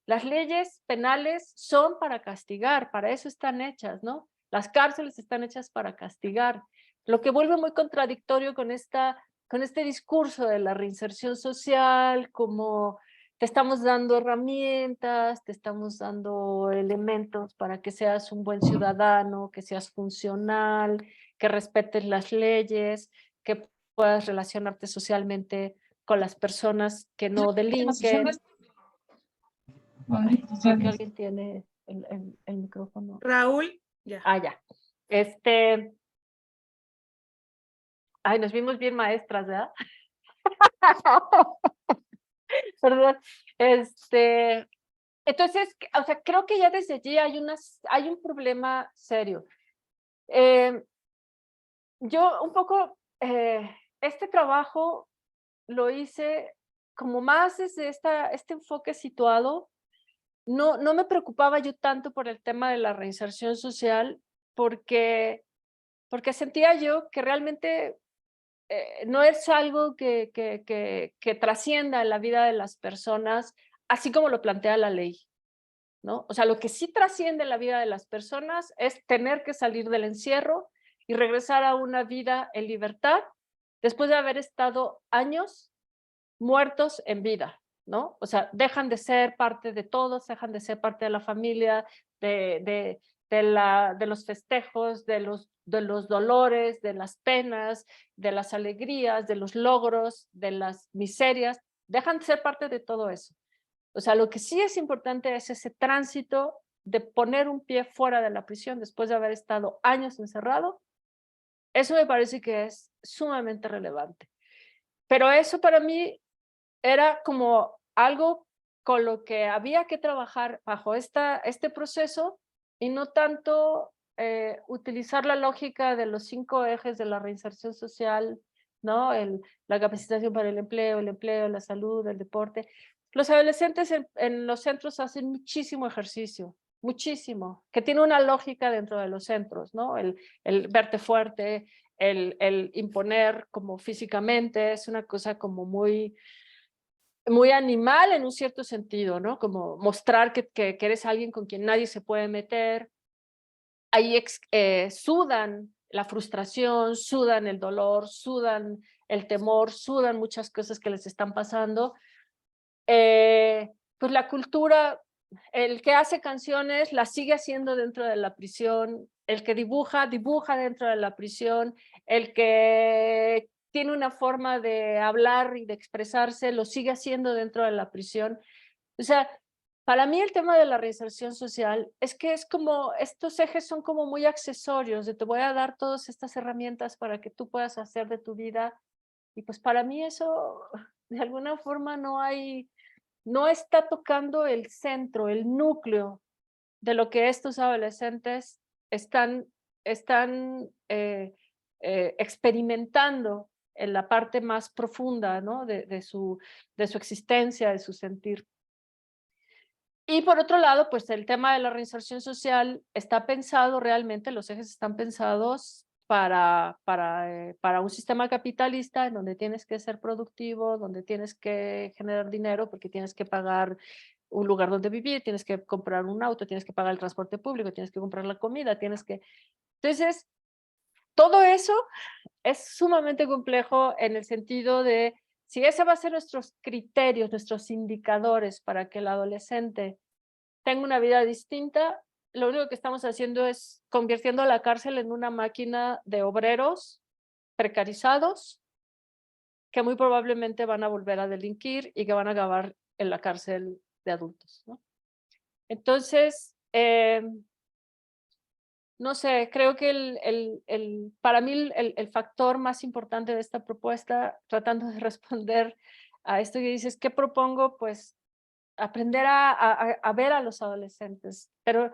las leyes penales son para castigar, para eso están hechas, ¿no? Las cárceles están hechas para castigar, lo que vuelve muy contradictorio con este discurso de la reinserción social, como te estamos dando herramientas, te estamos dando elementos para que seas un buen ciudadano, que seas funcional, que respetes las leyes, que puedas relacionarte socialmente con las personas que no delinquen. Creo que alguien tiene el micrófono. Raúl, ya. Ah, ya. Ay, nos vimos bien maestras, ¿verdad? Perdón. Entonces, o sea, creo que ya desde allí hay un problema serio. Yo un poco, este trabajo lo hice como más desde este enfoque situado. No me preocupaba yo tanto por el tema de la reinserción social, porque sentía yo que realmente no es algo que trascienda en la vida de las personas, así como lo plantea la ley, ¿no? O sea, lo que sí trasciende en la vida de las personas es tener que salir del encierro y regresar a una vida en libertad después de haber estado años muertos en vida, ¿no? O sea, dejan de ser parte de todos, dejan de ser parte de la familia, de los festejos, de los dolores, de las penas, de las alegrías, de los logros, de las miserias, dejan de ser parte de todo eso. O sea, lo que sí es importante es ese tránsito de poner un pie fuera de la prisión después de haber estado años encerrado. Eso me parece que es sumamente relevante. Pero eso para mí era como algo con lo que había que trabajar bajo este proceso, y no tanto utilizar la lógica de los 5 ejes de la reinserción social, ¿no? La capacitación para el empleo, la salud, el deporte. Los adolescentes en los centros hacen muchísimo ejercicio, muchísimo, que tiene una lógica dentro de los centros, ¿no? El verte fuerte, el imponer como físicamente, es una cosa como muy animal en un cierto sentido, ¿no? Como mostrar que eres alguien con quien nadie se puede meter. Ahí sudan la frustración, sudan el dolor, sudan el temor, sudan muchas cosas que les están pasando. Pues la cultura, el que hace canciones las sigue haciendo dentro de la prisión, el que dibuja, dibuja dentro de la prisión, el que tiene una forma de hablar y de expresarse, lo sigue haciendo dentro de la prisión. O sea, para mí el tema de la reinserción social es que es como, estos ejes son como muy accesorios, de te voy a dar todas estas herramientas para que tú puedas hacer de tu vida. Y pues para mí eso, de alguna forma no está tocando el centro, el núcleo de lo que estos adolescentes están experimentando en la parte más profunda, ¿no? de su existencia, de su sentir. Y por otro lado, pues el tema de la reinserción social está pensado realmente, los ejes están pensados para un sistema capitalista en donde tienes que ser productivo, donde tienes que generar dinero porque tienes que pagar un lugar donde vivir, tienes que comprar un auto, tienes que pagar el transporte público, tienes que comprar la comida, tienes que... Entonces, todo eso es sumamente complejo en el sentido de, si ese va a ser nuestros criterios, nuestros indicadores para que el adolescente tenga una vida distinta, lo único que estamos haciendo es convirtiendo la cárcel en una máquina de obreros precarizados que muy probablemente van a volver a delinquir y que van a acabar en la cárcel de adultos, ¿no? Entonces, no sé, creo que para mí el factor más importante de esta propuesta, tratando de responder a esto que dices, ¿qué propongo? Pues aprender a ver a los adolescentes, pero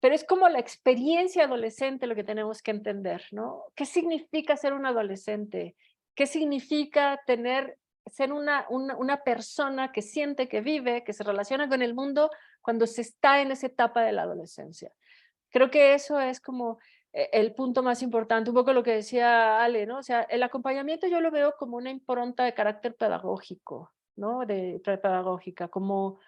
es como la experiencia adolescente lo que tenemos que entender, ¿no? ¿Qué significa ser un adolescente? ¿Qué significa ser una persona que siente, que vive, que se relaciona con el mundo cuando se está en esa etapa de la adolescencia? Creo que eso es como el punto más importante, un poco lo que decía Ale, ¿no? O sea, el acompañamiento yo lo veo como una impronta de carácter pedagógico, ¿no? Pedagógica, como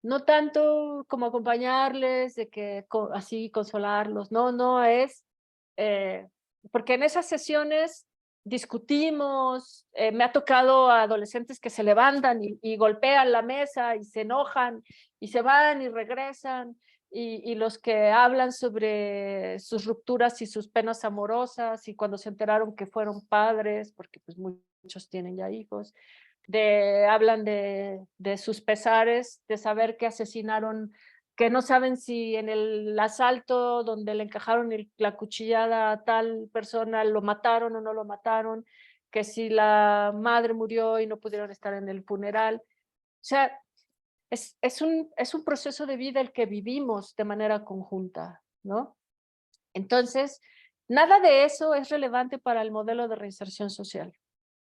no tanto como acompañarles, de que así consolarlos, no es, porque en esas sesiones discutimos, me ha tocado a adolescentes que se levantan y golpean la mesa y se enojan y se van y regresan, y los que hablan sobre sus rupturas y sus penas amorosas y cuando se enteraron que fueron padres, porque pues muchos tienen ya hijos, hablan de sus pesares, de saber que asesinaron, que no saben si en el asalto donde le encajaron la cuchillada a tal persona lo mataron o no lo mataron, que si la madre murió y no pudieron estar en el funeral. O sea, es un proceso de vida el que vivimos de manera conjunta, ¿no? Entonces, nada de eso es relevante para el modelo de reinserción social.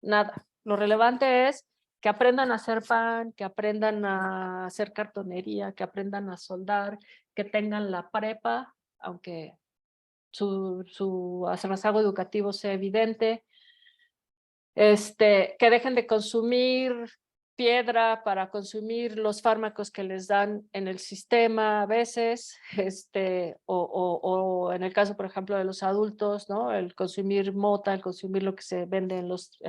Nada. Lo relevante es que aprendan a hacer pan, que aprendan a hacer cartonería, que aprendan a soldar, que tengan la prepa, aunque su rezago educativo sea evidente, que dejen de consumir piedra para consumir los fármacos que les dan en el sistema a veces, o en el caso, por ejemplo, de los adultos, ¿no? El consumir mota, el consumir lo que se vende en los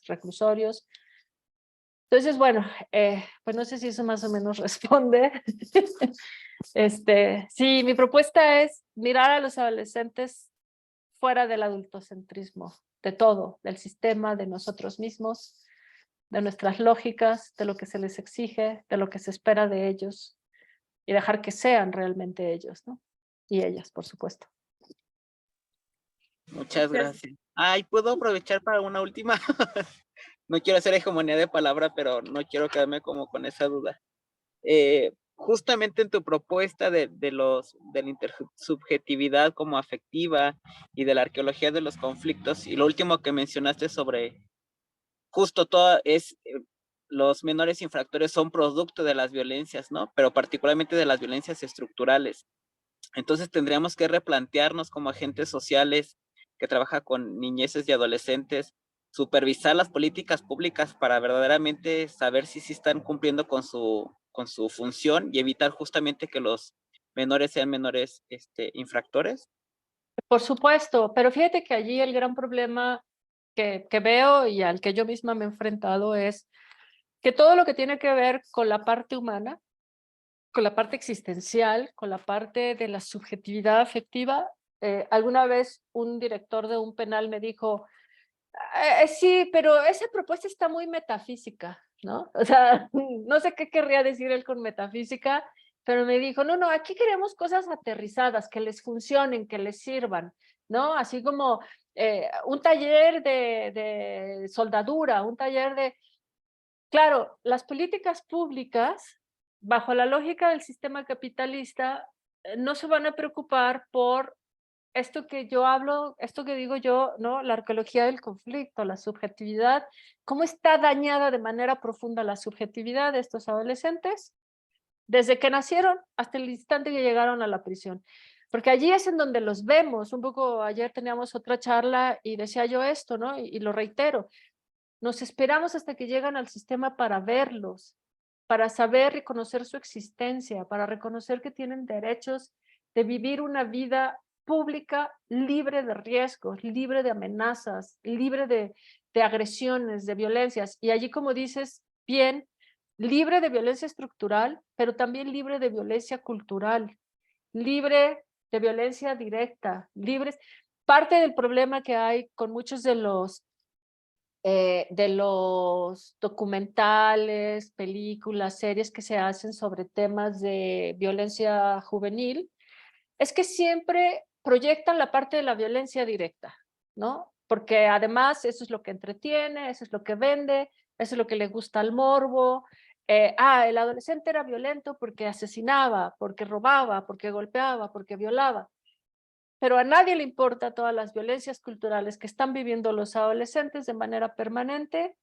reclusorios. Entonces, bueno, pues no sé si eso más o menos responde. Sí, mi propuesta es mirar a los adolescentes fuera del adultocentrismo, de todo, del sistema, de nosotros mismos, de nuestras lógicas, de lo que se les exige, de lo que se espera de ellos, y dejar que sean realmente ellos, ¿no? Y ellas, por supuesto. Muchas gracias. Ay, ¿puedo aprovechar para una última? No quiero hacer hegemonía de palabra, pero no quiero quedarme como con esa duda. justamente en tu propuesta de la intersubjetividad como afectiva y de la arqueología de los conflictos, y lo último que mencionaste sobre justo todo los menores infractores son producto de las violencias, ¿no? Pero particularmente de las violencias estructurales. Entonces tendríamos que replantearnos como agentes sociales que trabajan con niñeces y adolescentes, supervisar las políticas públicas para verdaderamente saber si sí están cumpliendo con su función y evitar justamente que los menores sean menores infractores. Por supuesto, pero fíjate que allí el gran problema que veo y al que yo misma me he enfrentado es que todo lo que tiene que ver con la parte humana, con la parte existencial, con la parte de la subjetividad afectiva, alguna vez un director de un penal me dijo, sí, pero esa propuesta está muy metafísica, ¿no? O sea, no sé qué querría decir él con metafísica, pero me dijo, no, no, aquí queremos cosas aterrizadas, que les funcionen, que les sirvan, ¿no? Así como un taller de soldadura, un taller de... Claro, las políticas públicas, bajo la lógica del sistema capitalista, no se van a preocupar por esto que yo hablo, esto que digo yo, ¿no? La arqueología del conflicto, la subjetividad, cómo está dañada de manera profunda la subjetividad de estos adolescentes desde que nacieron hasta el instante que llegaron a la prisión. Porque allí es en donde los vemos. Un poco ayer teníamos otra charla y decía yo esto, ¿no? Y lo reitero. Nos esperamos hasta que llegan al sistema para verlos, para saber reconocer su existencia, para reconocer que tienen derechos de vivir una vida pública libre de riesgos, libre de amenazas, libre de agresiones, de violencias. Y allí, como dices, bien, libre de violencia estructural, pero también libre de violencia cultural, libre de violencia directa, libres. Parte del problema que hay con muchos de los documentales, películas, series que se hacen sobre temas de violencia juvenil, es que siempre proyectan la parte de la violencia directa, ¿no? Porque además eso es lo que entretiene, eso es lo que vende, eso es lo que le gusta al morbo. El adolescente era violento porque asesinaba, porque robaba, porque golpeaba, porque violaba. Pero a nadie le importa todas las violencias culturales que están viviendo los adolescentes de manera permanente,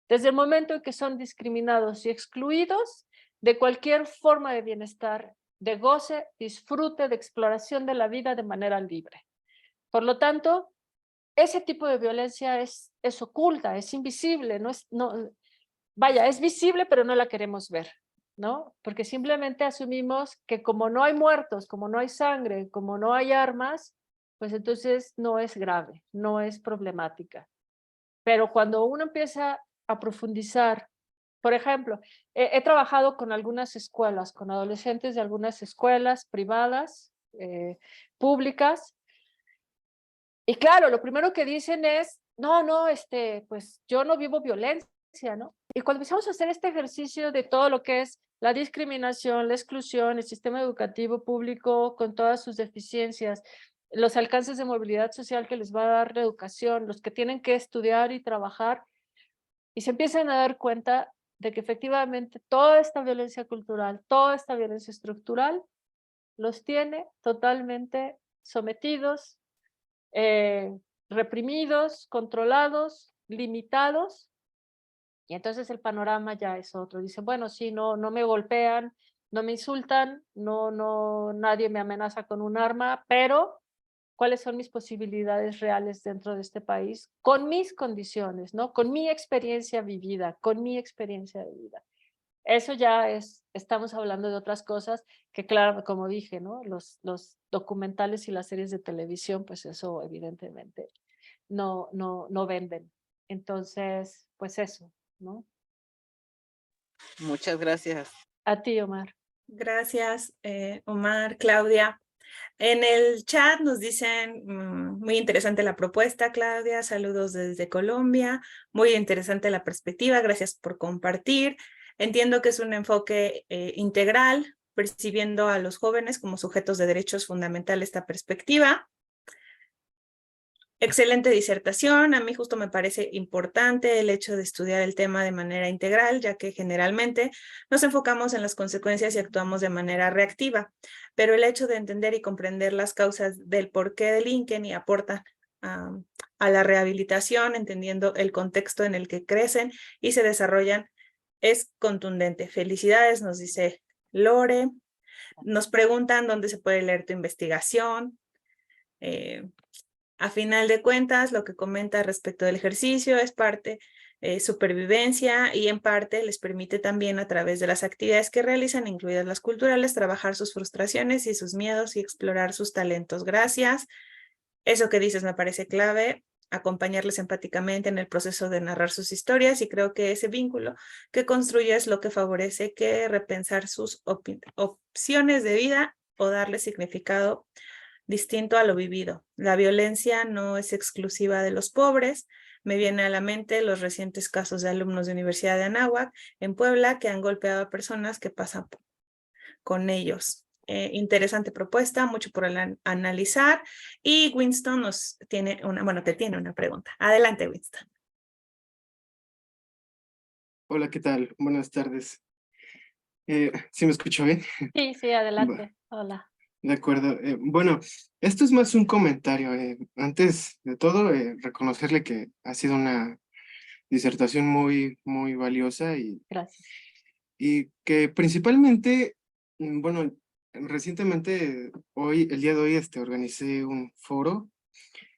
desde el momento en que son discriminados y excluidos de cualquier forma de bienestar, de goce, disfrute, de exploración de la vida de manera libre. Por lo tanto, ese tipo de violencia es oculta, es invisible, vaya, es visible, pero no la queremos ver, ¿no? Porque simplemente asumimos que como no hay muertos, como no hay sangre, como no hay armas, pues entonces no es grave, no es problemática. Pero cuando uno empieza a profundizar, por ejemplo, he trabajado con algunas escuelas, con adolescentes de algunas escuelas privadas, públicas, y claro, lo primero que dicen es, no, no, pues yo no vivo violencia, ¿no? Y cuando empezamos a hacer este ejercicio de todo lo que es la discriminación, la exclusión, el sistema educativo público con todas sus deficiencias, los alcances de movilidad social que les va a dar la educación, los que tienen que estudiar y trabajar, y se empiezan a dar cuenta de que efectivamente toda esta violencia cultural, toda esta violencia estructural, los tiene totalmente sometidos, reprimidos, controlados, limitados, y entonces el panorama ya es otro. Dicen, bueno, sí, no, no me golpean, no me insultan, nadie me amenaza con un arma, pero ¿cuáles son mis posibilidades reales dentro de este país? Con mis condiciones, ¿no? Con mi experiencia vivida, con mi experiencia de vida. Eso ya estamos hablando de otras cosas que, claro, como dije, ¿no? Los documentales y las series de televisión, pues eso evidentemente no venden. Entonces, pues eso, ¿no? Muchas gracias. A ti, Omar. Gracias, Omar, Claudia. En el chat nos dicen, muy interesante la propuesta, Claudia, saludos desde Colombia, muy interesante la perspectiva, gracias por compartir. Entiendo que es un enfoque integral, percibiendo a los jóvenes como sujetos de derechos fundamentales esta perspectiva. Excelente disertación. A mí justo me parece importante el hecho de estudiar el tema de manera integral, ya que generalmente nos enfocamos en las consecuencias y actuamos de manera reactiva, pero el hecho de entender y comprender las causas del por qué delinquen y aportan a la rehabilitación, entendiendo el contexto en el que crecen y se desarrollan, es contundente. Felicidades, nos dice Lore. Nos preguntan dónde se puede leer tu investigación. A final de cuentas, lo que comenta respecto del ejercicio es parte supervivencia y en parte les permite también a través de las actividades que realizan, incluidas las culturales, trabajar sus frustraciones y sus miedos y explorar sus talentos. Gracias. Eso que dices me parece clave, acompañarles empáticamente en el proceso de narrar sus historias y creo que ese vínculo que construye es lo que favorece que repensar sus opciones de vida o darle significado distinto a lo vivido. La violencia no es exclusiva de los pobres. Me viene a la mente los recientes casos de alumnos de Universidad de Anáhuac en Puebla que han golpeado a personas que pasan con ellos. Interesante propuesta, mucho por analizar. Y Winston nos tiene te tiene una pregunta. Adelante, Winston. Hola, ¿qué tal? Buenas tardes. ¿Sí me escucho bien? Sí, adelante. Hola. De acuerdo. Bueno, esto es más un comentario. Antes de todo, reconocerle que ha sido una disertación muy, muy valiosa Gracias. y que principalmente, bueno, recientemente, el día de hoy, organicé un foro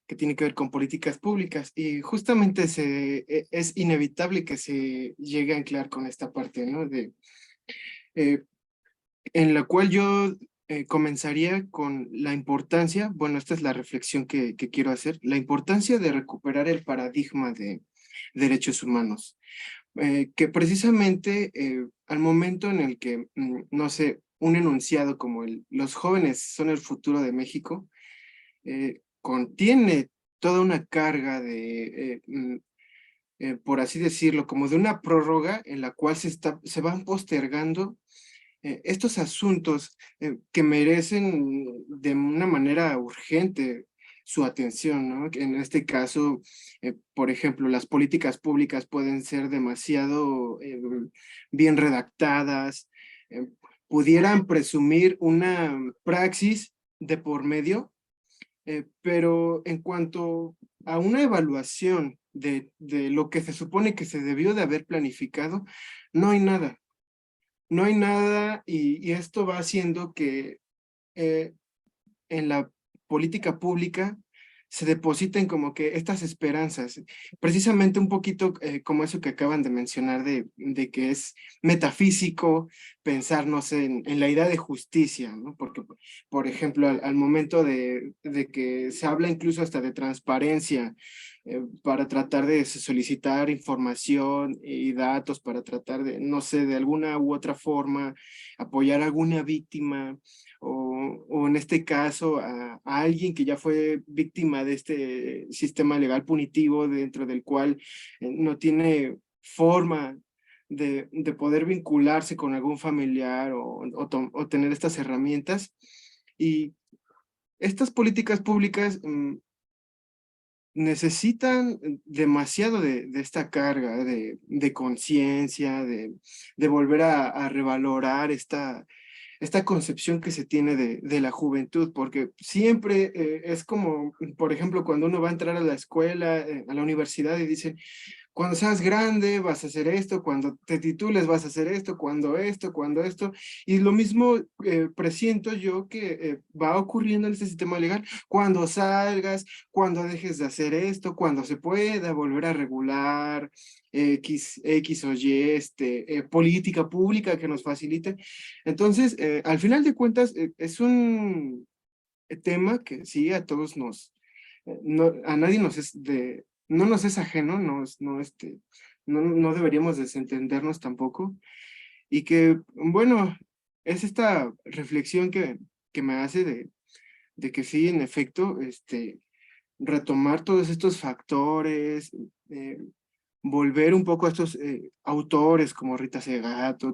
que tiene que ver con políticas públicas y justamente es inevitable que se llegue a anclar con esta parte, ¿no? En la cual yo comenzaría con la importancia, bueno, esta es la reflexión que quiero hacer, la importancia de recuperar el paradigma de derechos humanos, que precisamente al momento en el que, no sé, un enunciado como los jóvenes son el futuro de México, contiene toda una carga de, por así decirlo, como de una prórroga en la cual se van postergando estos asuntos que merecen de una manera urgente su atención, ¿no? En este caso, por ejemplo, las políticas públicas pueden ser demasiado bien redactadas, pudieran presumir una praxis de por medio, pero en cuanto a una evaluación de lo que se supone que se debió de haber planificado, no hay nada. No hay nada y esto va haciendo que en la política pública se depositen como que estas esperanzas, precisamente un poquito como eso que acaban de mencionar de que es metafísico pensar, no sé, en la idea de justicia, ¿no? Porque, por ejemplo, al momento de que se habla incluso hasta de transparencia para tratar de solicitar información y datos, para tratar de, no sé, de alguna u otra forma apoyar a alguna víctima, o en este caso a alguien que ya fue víctima de este sistema legal punitivo dentro del cual no tiene forma de poder vincularse con algún familiar o tener estas herramientas. Y estas políticas públicas necesitan demasiado de esta carga de conciencia, de volver a revalorar esta concepción que se tiene de la juventud, porque siempre es como, por ejemplo, cuando uno va a entrar a la escuela, a la universidad y dicen, cuando seas grande vas a hacer esto, cuando te titules vas a hacer esto, cuando esto, y lo mismo presiento yo que va ocurriendo en este sistema legal, cuando salgas, cuando dejes de hacer esto, cuando se pueda volver a regular X o Y, política pública que nos facilite. Entonces, al final de cuentas, es un tema que sí a todos a nadie no nos es ajeno, no deberíamos desentendernos tampoco, y que, bueno, es esta reflexión que me hace de que sí, en efecto, retomar todos estos factores, volver un poco a estos autores como Rita Segato,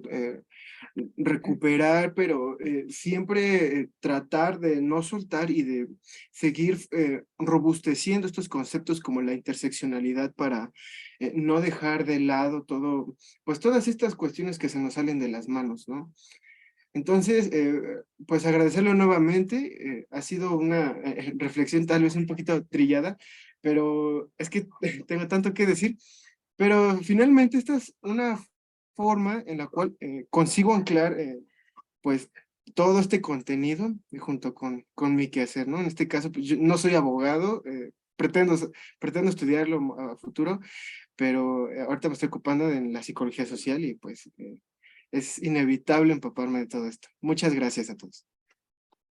recuperar, pero siempre tratar de no soltar y de seguir robusteciendo estos conceptos como la interseccionalidad para no dejar de lado todo, pues todas estas cuestiones que se nos salen de las manos, ¿no? Entonces, pues agradecerlo nuevamente, ha sido una reflexión tal vez un poquito trillada, pero es que tengo tanto que decir, pero finalmente esta es una forma en la cual consigo anclar pues todo este contenido junto con mi quehacer, ¿no? En este caso, pues yo no soy abogado, pretendo estudiarlo a futuro, pero ahorita me estoy ocupando en la psicología social y pues es inevitable empaparme de todo esto. Muchas gracias a todos.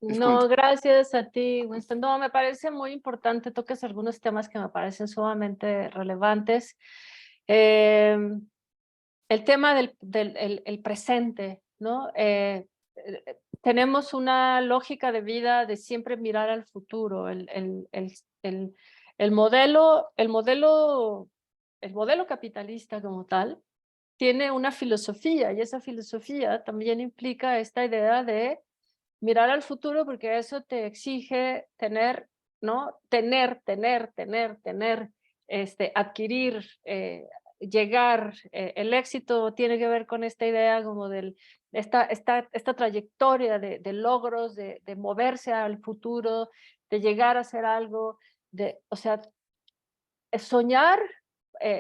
Les No, cuento. gracias a ti, Winston. No, me parece muy importante, tocas algunos temas que me parecen sumamente relevantes. El tema el presente, ¿no? Tenemos una lógica de vida de siempre mirar al futuro. El modelo capitalista como tal tiene una filosofía y esa filosofía también implica esta idea de mirar al futuro porque eso te exige tener, ¿no? Tener, adquirir, llegar. El éxito tiene que ver con esta idea como esta trayectoria de logros, de moverse al futuro, de llegar a hacer algo, o sea, soñar,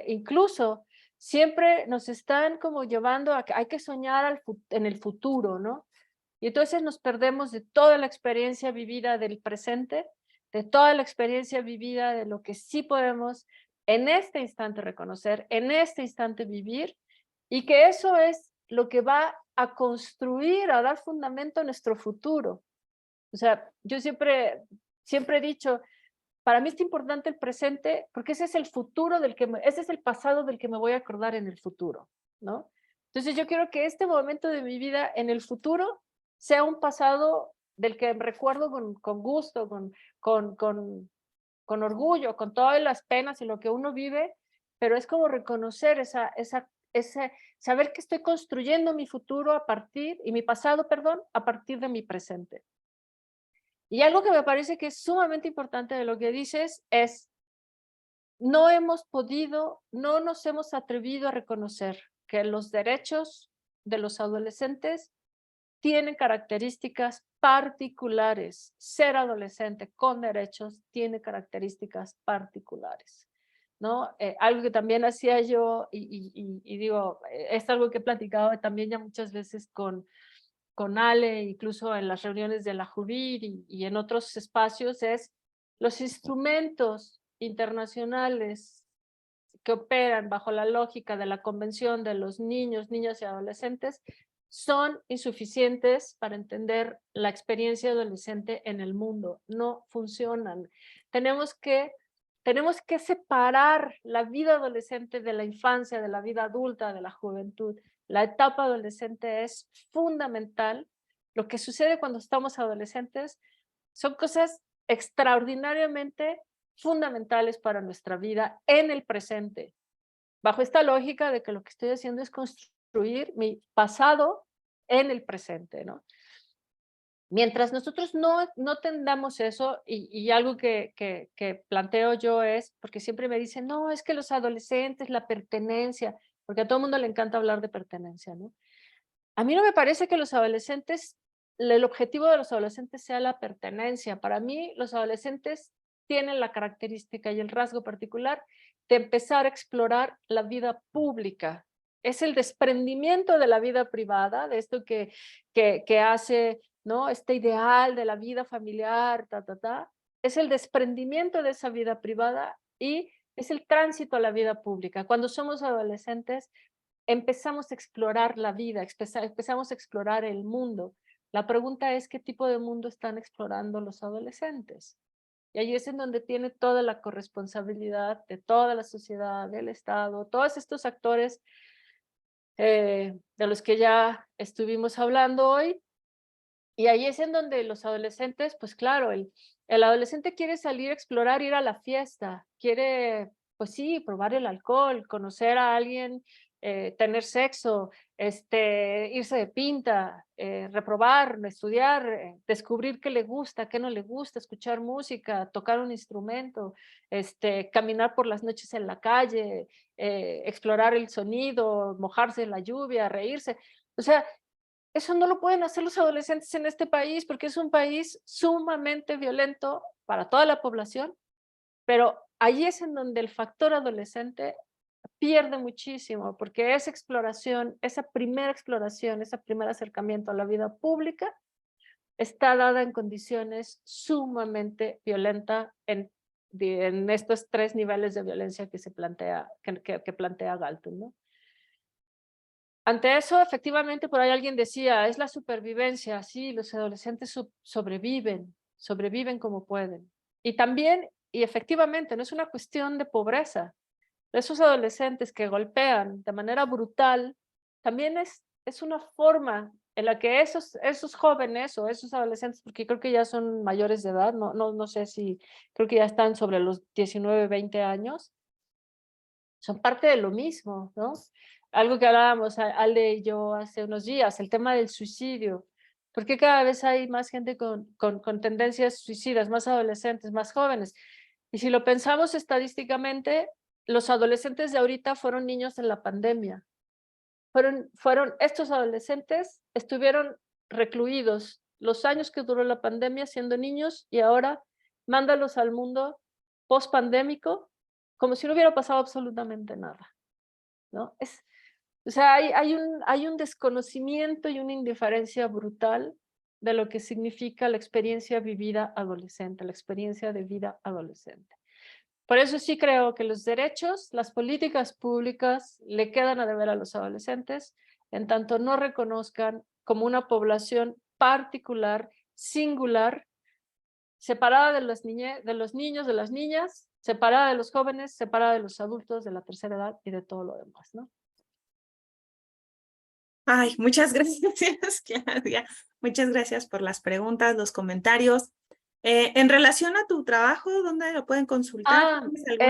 incluso siempre nos están como llevando a que hay que soñar en el futuro, ¿no? Y entonces nos perdemos de toda la experiencia vivida del presente, de toda la experiencia vivida de lo que sí podemos en este instante reconocer, en este instante vivir, y que eso es lo que va a construir, a dar fundamento a nuestro futuro. O sea, yo siempre he dicho, para mí es importante el presente porque ese es el futuro ese es el pasado del que me voy a acordar en el futuro, ¿no? Entonces yo quiero que este momento de mi vida en el futuro sea un pasado del que recuerdo con gusto, con orgullo, con todas las penas y lo que uno vive, pero es como reconocer ese saber que estoy construyendo mi futuro y mi pasado, perdón, a partir de mi presente. Y algo que me parece que es sumamente importante de lo que dices es, no nos hemos atrevido a reconocer que los derechos de los adolescentes tienen características particulares. Ser adolescente con derechos tiene características particulares, ¿no? Algo que también hacía yo, y digo, es algo que he platicado también ya muchas veces con Ale, incluso en las reuniones de la Jubir y en otros espacios, es los instrumentos internacionales que operan bajo la lógica de la Convención de los niños, niñas y adolescentes son insuficientes para entender la experiencia adolescente en el mundo. No funcionan. Tenemos que separar la vida adolescente de la infancia, de la vida adulta, de la juventud. La etapa adolescente es fundamental. Lo que sucede cuando estamos adolescentes son cosas extraordinariamente fundamentales para nuestra vida en el presente, bajo esta lógica de que lo que estoy haciendo es construir mi pasado en el presente, ¿no? Mientras nosotros no tendamos eso, y algo que planteo yo es, porque siempre me dicen, no, es que los adolescentes, la pertenencia, porque a todo el mundo le encanta hablar de pertenencia, ¿no? A mí no me parece que los adolescentes, el objetivo de los adolescentes sea la pertenencia. Para mí, los adolescentes tienen la característica y el rasgo particular de empezar a explorar la vida pública. Es el desprendimiento de la vida privada, de esto que hace, ¿no? Este ideal de la vida familiar, es el desprendimiento de esa vida privada y es el tránsito a la vida pública. Cuando somos adolescentes, empezamos a explorar la vida, empezamos a explorar el mundo. La pregunta es, ¿qué tipo de mundo están explorando los adolescentes? Y ahí es en donde tiene toda la corresponsabilidad de toda la sociedad, del Estado, todos estos actores de los que ya estuvimos hablando hoy. Y ahí es en donde los adolescentes, pues claro, el adolescente quiere salir a explorar, ir a la fiesta, quiere, pues sí, probar el alcohol, conocer a alguien tener sexo, irse de pinta, reprobar, estudiar, descubrir qué le gusta, qué no le gusta, escuchar música, tocar un instrumento, caminar por las noches en la calle, explorar el sonido, mojarse en la lluvia, reírse. O sea, eso no lo pueden hacer los adolescentes en este país porque es un país sumamente violento para toda la población, pero allí es en donde el factor adolescente pierde muchísimo, porque esa exploración, ese primer acercamiento a la vida pública está dada en condiciones sumamente violentas en estos 3 niveles de violencia que se plantea, que plantea Galtung, ¿no? Ante eso, efectivamente, por ahí alguien decía, es la supervivencia, sí, los adolescentes sobreviven como pueden. Y también, y efectivamente, no es una cuestión de pobreza. Esos adolescentes que golpean de manera brutal, también es una forma en la que esos jóvenes o esos adolescentes, porque creo que ya son mayores de edad, no sé si, creo que ya están sobre los 19, 20 años, son parte de lo mismo, ¿no? Algo que hablábamos Ale y yo hace unos días, el tema del suicidio. ¿Por qué cada vez hay más gente con tendencias suicidas, más adolescentes, más jóvenes? Y si lo pensamos estadísticamente, los adolescentes de ahorita fueron niños en la pandemia. Estos adolescentes estuvieron recluidos los años que duró la pandemia siendo niños y ahora mándalos al mundo post-pandémico como si no hubiera pasado absolutamente nada, ¿no? O sea, hay un desconocimiento y una indiferencia brutal de lo que significa la experiencia vivida adolescente, la experiencia de vida adolescente. Por eso sí creo que los derechos, las políticas públicas le quedan a deber a los adolescentes, en tanto no reconozcan como una población particular, singular, separada de los niños, de las niñas, separada de los jóvenes, separada de los adultos, de la tercera edad y de todo lo demás, ¿no? Ay, muchas gracias, Claudia. Muchas gracias por las preguntas, los comentarios. En relación a tu trabajo, ¿dónde lo pueden consultar? ¿Tienes algún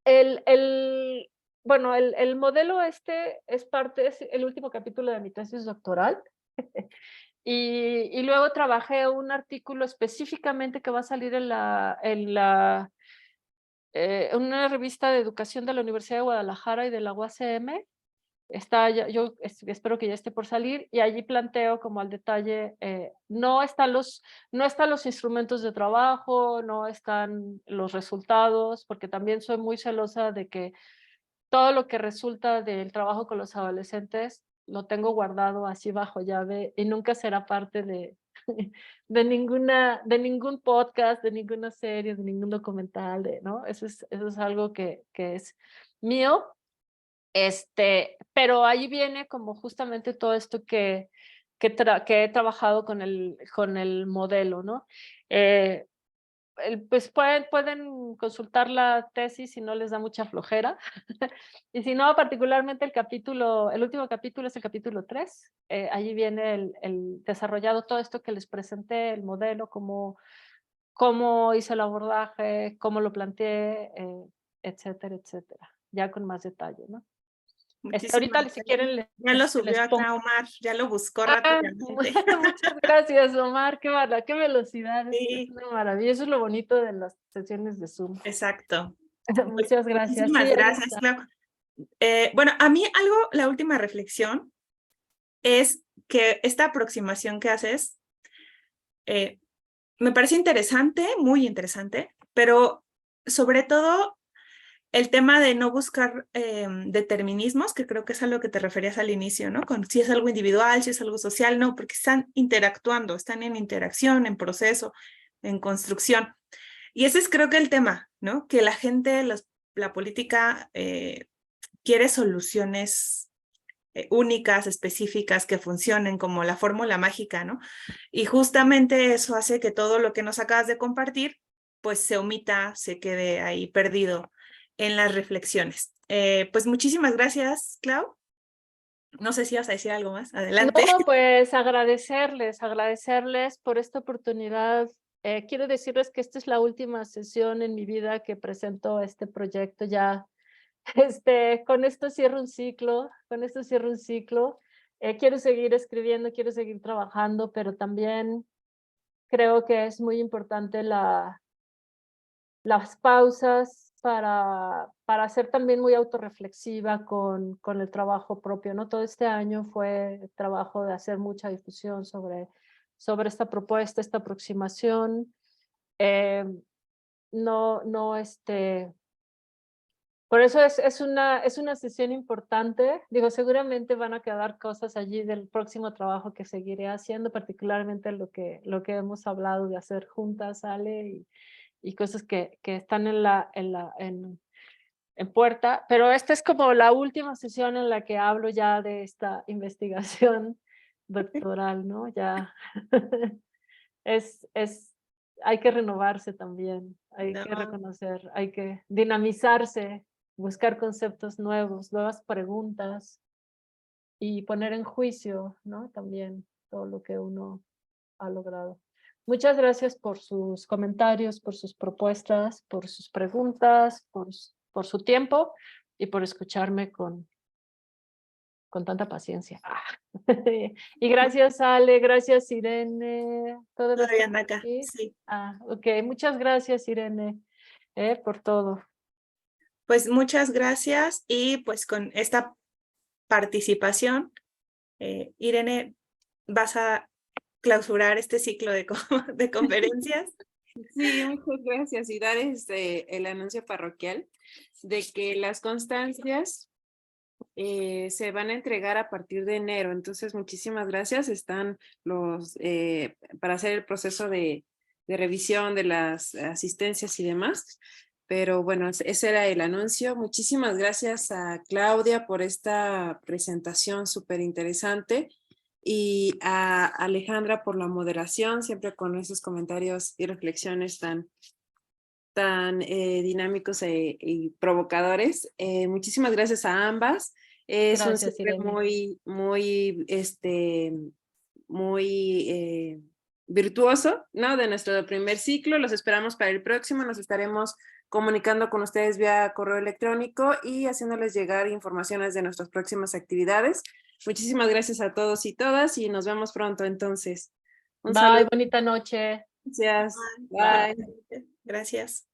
link? Bueno, el modelo es el último capítulo de mi tesis doctoral. Y luego trabajé un artículo específicamente que va a salir en una revista de educación de la Universidad de Guadalajara y de la UACM. Yo espero que ya esté por salir y allí planteo como al detalle, no están los instrumentos de trabajo, no están los resultados, porque también soy muy celosa de que todo lo que resulta del trabajo con los adolescentes lo tengo guardado así bajo llave y nunca será parte de ningún podcast, de ninguna serie, de ningún documental, ¿no? Eso es algo que es mío. Pero ahí viene como justamente todo esto que he trabajado con el modelo, ¿no? Pues pueden consultar la tesis si no les da mucha flojera. Y si no, particularmente el último capítulo es el capítulo 3. Allí viene el desarrollado todo esto que les presenté, el modelo, cómo hice el abordaje, cómo lo planteé, etcétera, etcétera. Ya con más detalle, ¿no? Ahorita, Muchísimas si quieren, Ya lo les subió pongo. acá Omar, ya lo buscó rápidamente. Muchas gracias, Omar. Qué velocidad. Es Sí, una maravilla. Eso es lo bonito de las sesiones de Zoom. exacto. Muchas gracias. Muchísimas Sí, ahí gracias, está. Clau. Bueno, a mí la última reflexión es que esta aproximación que haces me parece interesante, muy interesante, pero sobre todo el tema de no buscar determinismos, que creo que es a lo que te referías al inicio, ¿no? Con si es algo individual, si es algo social, no, porque están interactuando, están en interacción, en proceso, en construcción. Y ese es creo que el tema, ¿no? Que la gente, la política quiere soluciones únicas, específicas, que funcionen como la fórmula mágica, ¿no? Y justamente eso hace que todo lo que nos acabas de compartir, pues se omita, se quede ahí perdido en las reflexiones. Pues muchísimas gracias, Clau. No sé si vas a decir algo más. Adelante. No, pues agradecerles por esta oportunidad. Quiero decirles que esta es la última sesión en mi vida que presento este proyecto. Ya Con esto cierro un ciclo, quiero seguir escribiendo, quiero seguir trabajando, pero también creo que es muy importante las pausas para ser también muy autorreflexiva con el trabajo propio, ¿no? Todo este año fue trabajo de hacer mucha difusión sobre esta propuesta, esta aproximación. No, no, por eso es una sesión importante. Digo, seguramente van a quedar cosas allí del próximo trabajo que seguiré haciendo, particularmente lo que hemos hablado de hacer juntas, Ale, y cosas que están en puerta. Pero esta es como la última sesión en la que hablo ya de esta investigación doctoral, ¿no? Ya hay que renovarse también, hay que No, reconocer, hay que dinamizarse, buscar conceptos nuevos, nuevas preguntas y poner en juicio, ¿no? También todo lo que uno ha logrado. Muchas gracias por sus comentarios, por sus propuestas, por sus preguntas, por su tiempo y por escucharme con tanta paciencia. Y gracias, Ale, gracias, Irene. ¿Todavía todavía estás anda acá, aquí? sí. Ok, muchas gracias, Irene, por todo. Pues muchas gracias y pues con esta participación, Irene, vas a clausurar este ciclo de conferencias. Sí, muchas gracias. Y dar el anuncio parroquial de que las constancias se van a entregar a partir de enero. Entonces, muchísimas gracias. Están para hacer el proceso de revisión de las asistencias y demás. Pero bueno, ese era el anuncio. Muchísimas gracias a Claudia por esta presentación súper interesante y a Alejandra por la moderación, siempre con esos comentarios y reflexiones tan dinámicos y provocadores. Muchísimas gracias a ambas. Es un Gracias, cierre Irene. muy virtuoso, ¿no? De nuestro primer ciclo. Los esperamos para el próximo. Nos estaremos comunicando con ustedes vía correo electrónico y haciéndoles llegar informaciones de nuestras próximas actividades. Muchísimas gracias a todos y todas y nos vemos pronto entonces. Un Bye, saludo. bonita noche. Gracias. Bye. Bye. Gracias.